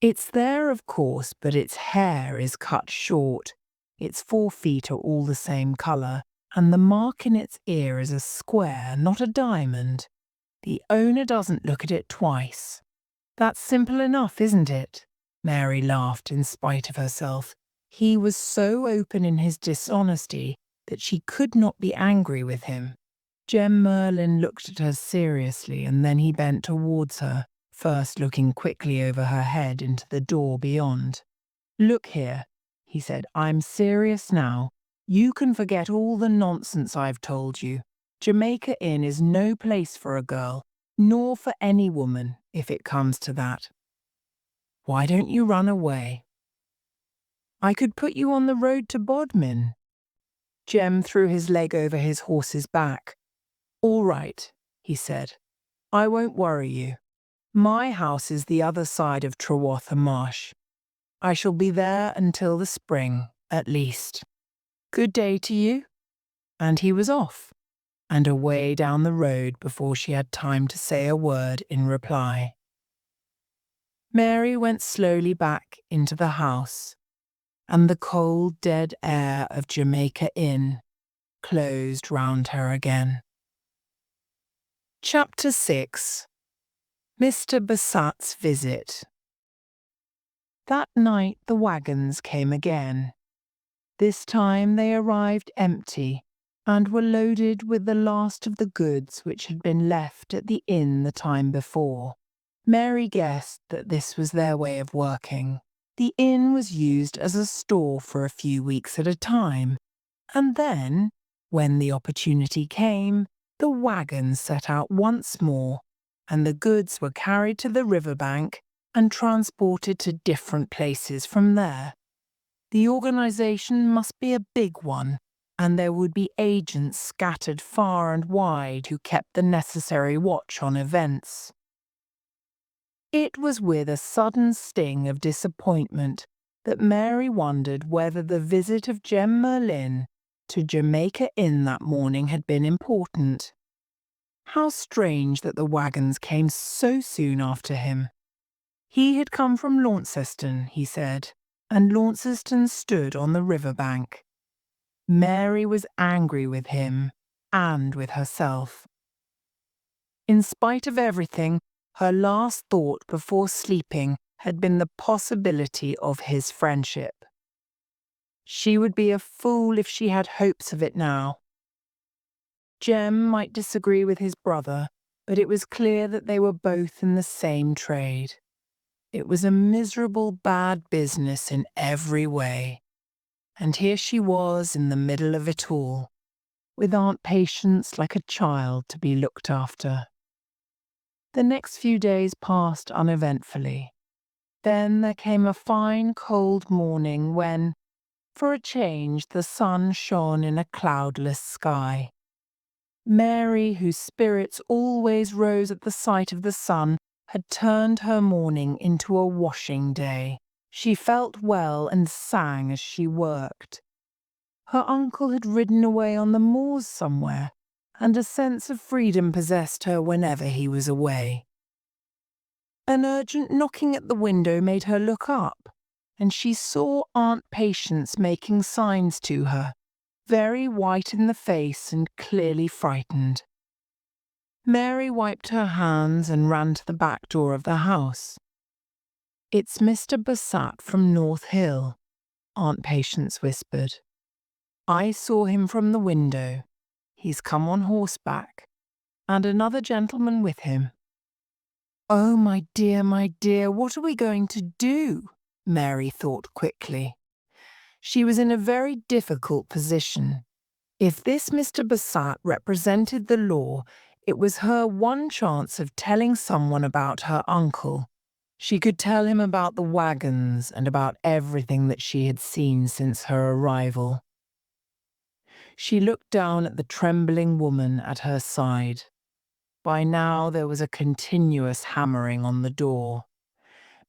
It's there, of course, but its hair is cut short. Its 4 feet are all the same colour, and the mark in its ear is a square, not a diamond. The owner doesn't look at it twice. That's simple enough, isn't it? Mary laughed in spite of herself. He was so open in his dishonesty that she could not be angry with him. Jem Merlyn looked at her seriously, and then he bent towards her, first looking quickly over her head into the door beyond. "Look here," he said, "I'm serious now. You can forget all the nonsense I've told you. Jamaica Inn is no place for a girl, nor for any woman, if it comes to that. Why don't you run away? I could put you on the road to Bodmin." Jem threw his leg over his horse's back. "All right," he said. "I won't worry you. My house is the other side of Trewother Marsh. I shall be there until the spring, at least. Good day to you." And he was off, and away down the road before she had time to say a word in reply. Mary went slowly back into the house, and the cold, dead air of Jamaica Inn closed round her again. Chapter 6. Mr. Bassat's Visit. That night the wagons came again. This time they arrived empty, and were loaded with the last of the goods which had been left at the inn the time before. Mary guessed that this was their way of working. The inn was used as a store for a few weeks at a time, and then, when the opportunity came, the wagons set out once more, and the goods were carried to the riverbank and transported to different places from there. The organisation must be a big one, and there would be agents scattered far and wide who kept the necessary watch on events. It was with a sudden sting of disappointment that Mary wondered whether the visit of Jem Merlyn to Jamaica Inn that morning had been important. How strange that the wagons came so soon after him. He had come from Launceston, he said, and Launceston stood on the river bank. Mary was angry with him and with herself. In spite of everything, her last thought before sleeping had been the possibility of his friendship. She would be a fool if she had hopes of it now. Jem might disagree with his brother, but it was clear that they were both in the same trade. It was a miserable, bad business in every way. And here she was in the middle of it all, with Aunt Patience like a child to be looked after. The next few days passed uneventfully. Then there came a fine, cold morning when, for a change, the sun shone in a cloudless sky. Mary, whose spirits always rose at the sight of the sun, had turned her morning into a washing day. She felt well and sang as she worked. Her uncle had ridden away on the moors somewhere, and a sense of freedom possessed her whenever he was away. An urgent knocking at the window made her look up, and she saw Aunt Patience making signs to her, very white in the face and clearly frightened. Mary wiped her hands and ran to the back door of the house. "It's Mr. Bassat from North Hill," Aunt Patience whispered. "I saw him from the window. He's come on horseback, and another gentleman with him." "Oh, my dear, what are we going to do?" Mary thought quickly. She was in a very difficult position. If this Mr. Bassat represented the law, it was her one chance of telling someone about her uncle. She could tell him about the wagons and about everything that she had seen since her arrival. She looked down at the trembling woman at her side. By now there was a continuous hammering on the door.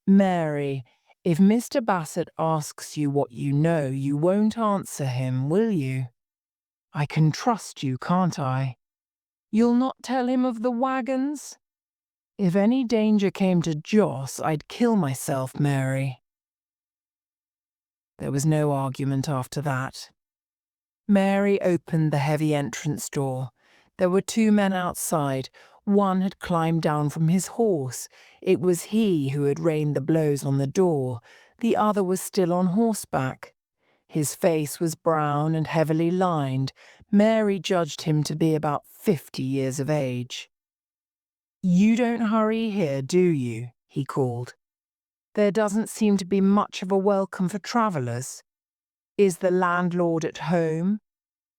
"Mary, if Mr. Bassat asks you what you know, you won't answer him, will you? I can trust you, can't I? You'll not tell him of the wagons? If any danger came to Joss, I'd kill myself, Mary." There was no argument after that. Mary opened the heavy entrance door. There were two men outside. One had climbed down from his horse. It was he who had rained the blows on the door. The other was still on horseback. His face was brown and heavily lined. Mary judged him to be about 50 years of age. "You don't hurry here, do you?" he called. "There doesn't seem to be much of a welcome for travellers. Is the landlord at home?"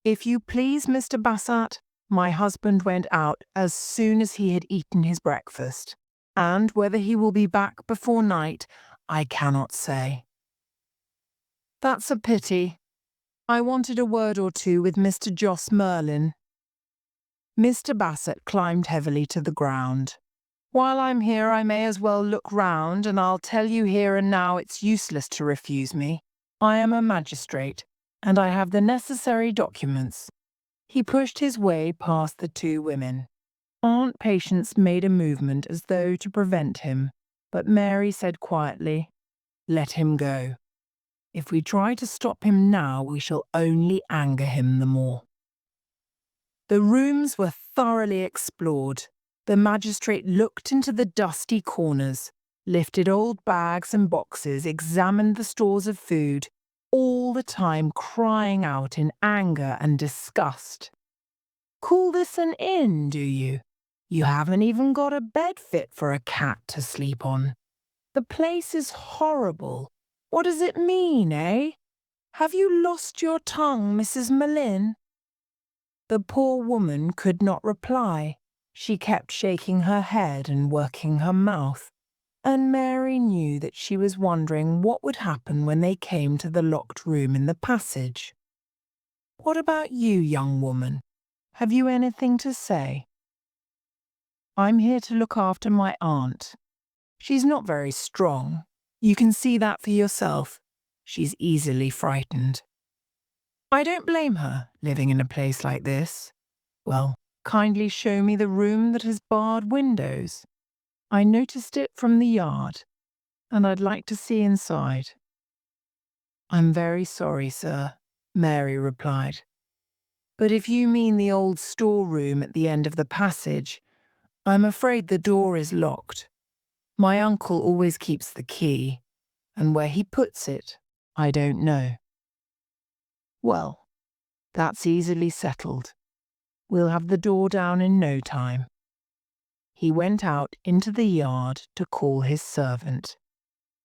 "If you please, Mr. Bassat, my husband went out as soon as he had eaten his breakfast, and whether he will be back before night, I cannot say." "That's a pity. I wanted a word or two with Mr. Yas Merlyn." Mr. Bassat climbed heavily to the ground. "While I'm here, I may as well look round, and I'll tell you here and now it's useless to refuse me. I am a magistrate, and I have the necessary documents." He pushed his way past the two women. Aunt Patience made a movement as though to prevent him, but Mary said quietly, "Let him go. If we try to stop him now, we shall only anger him the more." The rooms were thoroughly explored. The magistrate looked into the dusty corners, lifted old bags and boxes, examined the stores of food, all the time crying out in anger and disgust. "Call this an inn, do you? You haven't even got a bed fit for a cat to sleep on. The place is horrible. What does it mean, eh? Have you lost your tongue, Mrs. Merlyn?" The poor woman could not reply. She kept shaking her head and working her mouth, and Mary knew that she was wondering what would happen when they came to the locked room in the passage. "What about you, young woman? Have you anything to say?" "I'm here to look after my aunt. She's not very strong. You can see that for yourself. She's easily frightened." "I don't blame her, living in a place like this." "Well, kindly show me the room that has barred windows. I noticed it from the yard, and I'd like to see inside." "I'm very sorry, sir," Mary replied. "But if you mean the old storeroom at the end of the passage, I'm afraid the door is locked. My uncle always keeps the key, and where he puts it, I don't know." "Well, that's easily settled. We'll have the door down in no time." He went out into the yard to call his servant.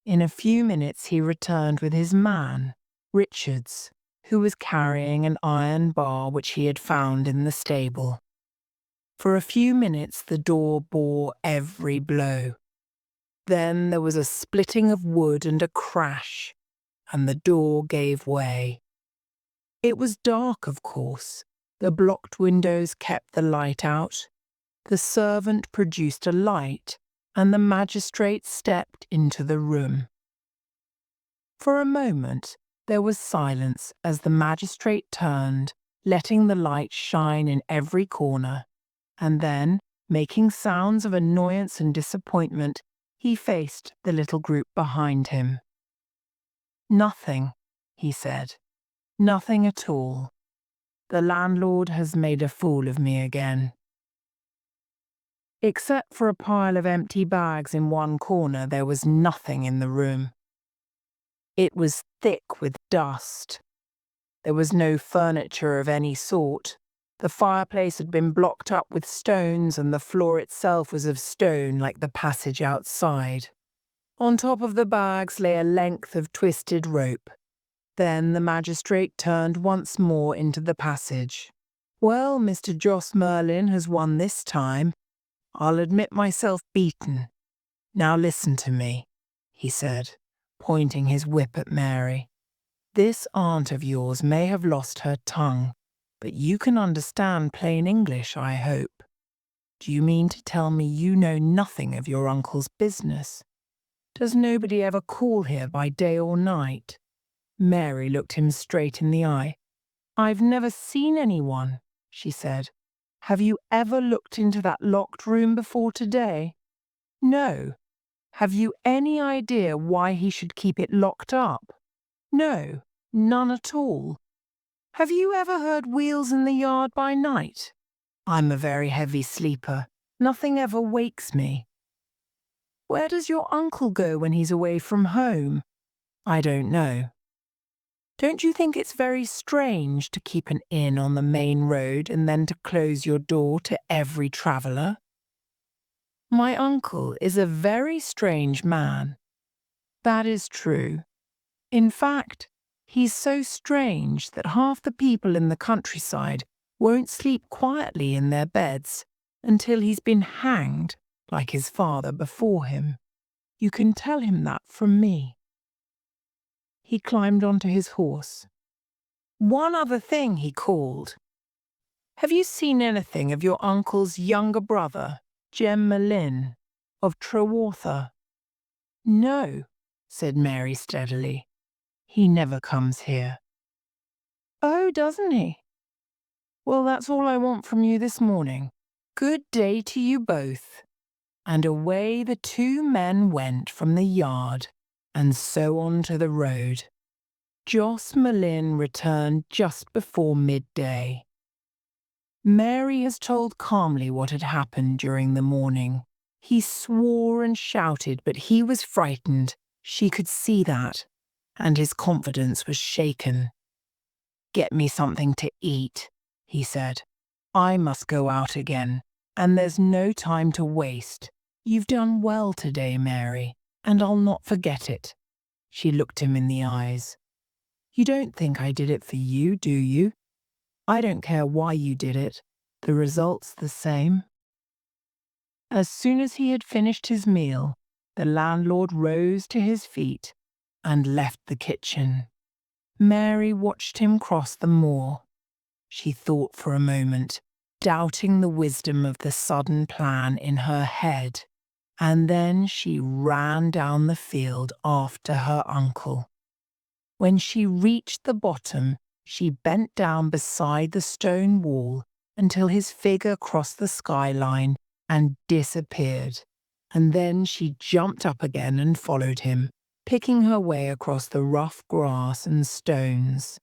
In a few minutes he returned with his man, Richards, who was carrying an iron bar which he had found in the stable. For a few minutes the door bore every blow. Then there was a splitting of wood and a crash, and the door gave way. It was dark, of course. The blocked windows kept the light out. The servant produced a light, and the magistrate stepped into the room. For a moment there was silence as the magistrate turned, letting the light shine in every corner, and then, making sounds of annoyance and disappointment, he faced the little group behind him. "Nothing," he said. "Nothing at all. The landlord has made a fool of me again." Except for a pile of empty bags in one corner, there was nothing in the room. It was thick with dust. There was no furniture of any sort. The fireplace had been blocked up with stones, and the floor itself was of stone like the passage outside. On top of the bags lay a length of twisted rope. Then the magistrate turned once more into the passage. "Well, Mr. Yas Merlyn has won this time. I'll admit myself beaten. Now listen to me," he said, pointing his whip at Mary. "This aunt of yours may have lost her tongue, but you can understand plain English, I hope. Do you mean to tell me you know nothing of your uncle's business? Does nobody ever call here by day or night?" Mary looked him straight in the eye. "I've never seen anyone," she said. "Have you ever looked into that locked room before today?" "No. Have you any idea why he should keep it locked up?" No, none at all. Have you ever heard wheels in the yard by night? I'm a very heavy sleeper. Nothing ever wakes me. Where does your uncle go when he's away from home? I don't know. Don't you think it's very strange to keep an inn on the main road and then to close your door to every traveller? My uncle is a very strange man. That is true. In fact, he's so strange that half the people in the countryside won't sleep quietly in their beds until he's been hanged like his father before him. You can tell him that from me. He climbed onto his horse. One other thing he called. Have you seen anything of your uncle's younger brother, Jem Merlyn, of Trewartha? No, said Mary steadily. He never comes here. Oh, doesn't he? Well, that's all I want from you this morning. Good day to you both. And away the two men went from the yard, and so on to the road. Yas English returned just before midday. Mary has told calmly what had happened during the morning. He swore and shouted, but he was frightened. She could see that, and his confidence was shaken. Get me something to eat, he said. I must go out again, and there's no time to waste. You've done well today, Mary, and I'll not forget it. She looked him in the eyes. You don't think I did it for you, do you? I don't care why you did it. The result's the same. As soon as he had finished his meal, the landlord rose to his feet and left the kitchen. Mary watched him cross the moor. She thought for a moment, doubting the wisdom of the sudden plan in her head, and then she ran down the field after her uncle. When she reached the bottom, she bent down beside the stone wall until his figure crossed the skyline and disappeared, and then she jumped up again and followed him, picking her way across the rough grass and stones.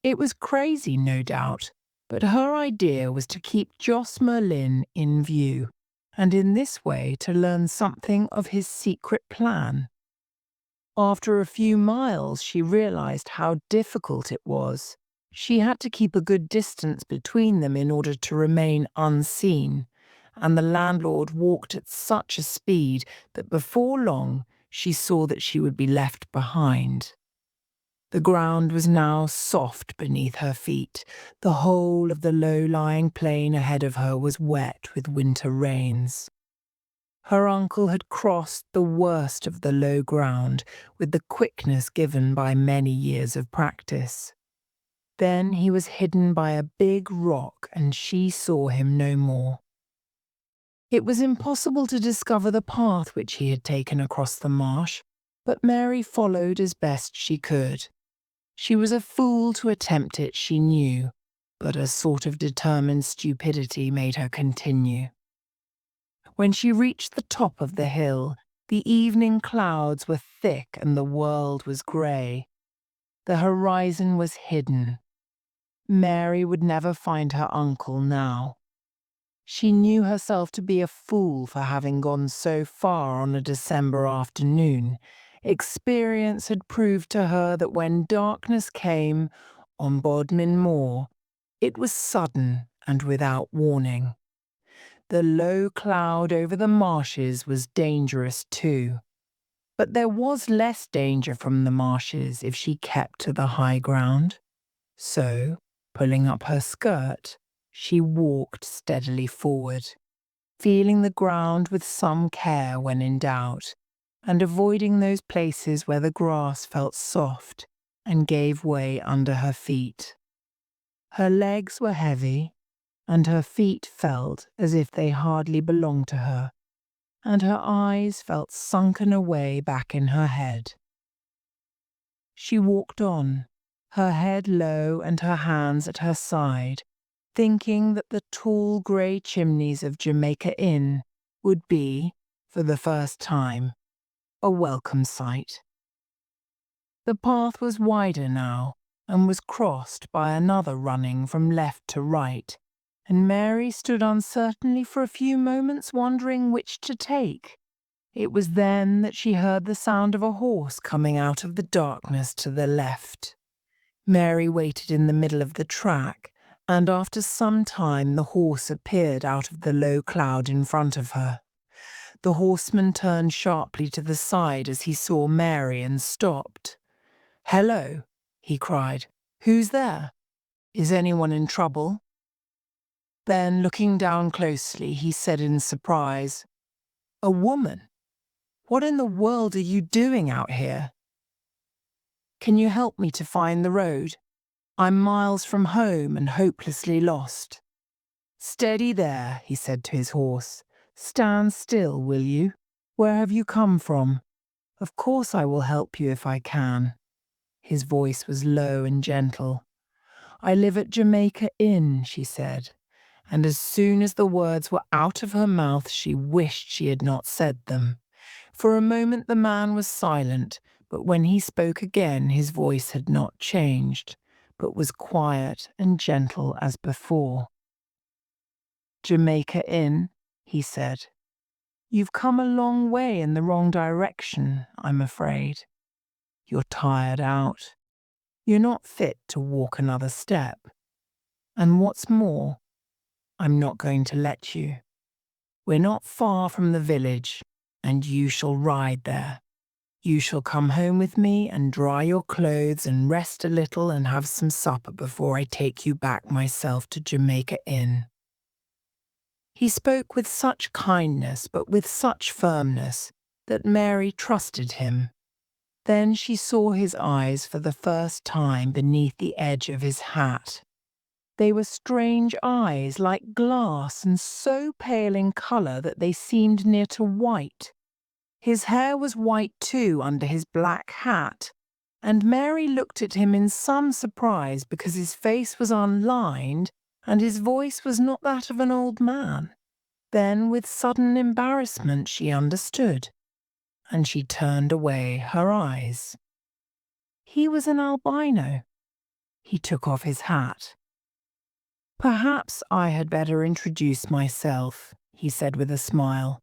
It was crazy, no doubt, but her idea was to keep Yas English in view, and in this way to learn something of his secret plan. After a few miles, she realized how difficult it was. She had to keep a good distance between them in order to remain unseen, and the landlord walked at such a speed that before long she saw that she would be left behind. The ground was now soft beneath her feet. The whole of the low-lying plain ahead of her was wet with winter rains. Her uncle had crossed the worst of the low ground with the quickness given by many years of practice. Then he was hidden by a big rock and she saw him no more. It was impossible to discover the path which he had taken across the marsh, but Mary followed as best she could. She was a fool to attempt it, she knew, but a sort of determined stupidity made her continue. When she reached the top of the hill, the evening clouds were thick and the world was grey. The horizon was hidden. Mary would never find her uncle now. She knew herself to be a fool for having gone so far on a December afternoon. Experience had proved to her that when darkness came on Bodmin Moor, it was sudden and without warning. The low cloud over the marshes was dangerous too. But there was less danger from the marshes if she kept to the high ground. So, pulling up her skirt, she walked steadily forward, feeling the ground with some care when in doubt, and avoiding those places where the grass felt soft and gave way under her feet. Her legs were heavy, and her feet felt as if they hardly belonged to her, and her eyes felt sunken away back in her head. She walked on, her head low and her hands at her side, thinking that the tall grey chimneys of Jamaica Inn would be, for the first time, a welcome sight. The path was wider now and was crossed by another running from left to right, and Mary stood uncertainly for a few moments, wondering which to take. It was then that she heard the sound of a horse coming out of the darkness to the left. Mary waited in the middle of the track, and after some time the horse appeared out of the low cloud in front of her. The horseman turned sharply to the side as he saw Mary and stopped. "Hello," he cried. "Who's there? Is anyone in trouble?" Then, looking down closely, he said in surprise, "A woman? What in the world are you doing out here? Can you help me to find the road? I'm miles from home and hopelessly lost." "Steady there," he said to his horse. "Stand still, will you? Where have you come from? Of course I will help you if I can." His voice was low and gentle. "I live at Jamaica Inn," she said, and as soon as the words were out of her mouth she wished she had not said them. For a moment the man was silent, but when he spoke again his voice had not changed, but was quiet and gentle as before. "Jamaica Inn," he said. "You've come a long way in the wrong direction, I'm afraid. You're tired out. You're not fit to walk another step. And what's more, I'm not going to let you. We're not far from the village, and you shall ride there. You shall come home with me and dry your clothes and rest a little and have some supper before I take you back myself to Jamaica Inn." He spoke with such kindness, but with such firmness, that Mary trusted him. Then she saw his eyes for the first time beneath the edge of his hat. They were strange eyes, like glass, and so pale in colour that they seemed near to white. His hair was white too under his black hat, and Mary looked at him in some surprise because his face was unlined and his voice was not that of an old man. Then, with sudden embarrassment, she understood, and she turned away her eyes. He was an albino. He took off his hat. "Perhaps I had better introduce myself," he said with a smile.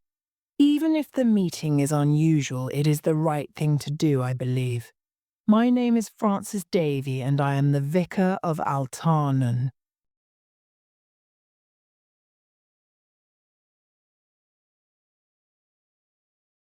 "Even if the meeting is unusual, it is the right thing to do, I believe. My name is Francis Davy, and I am the vicar of Altarnon.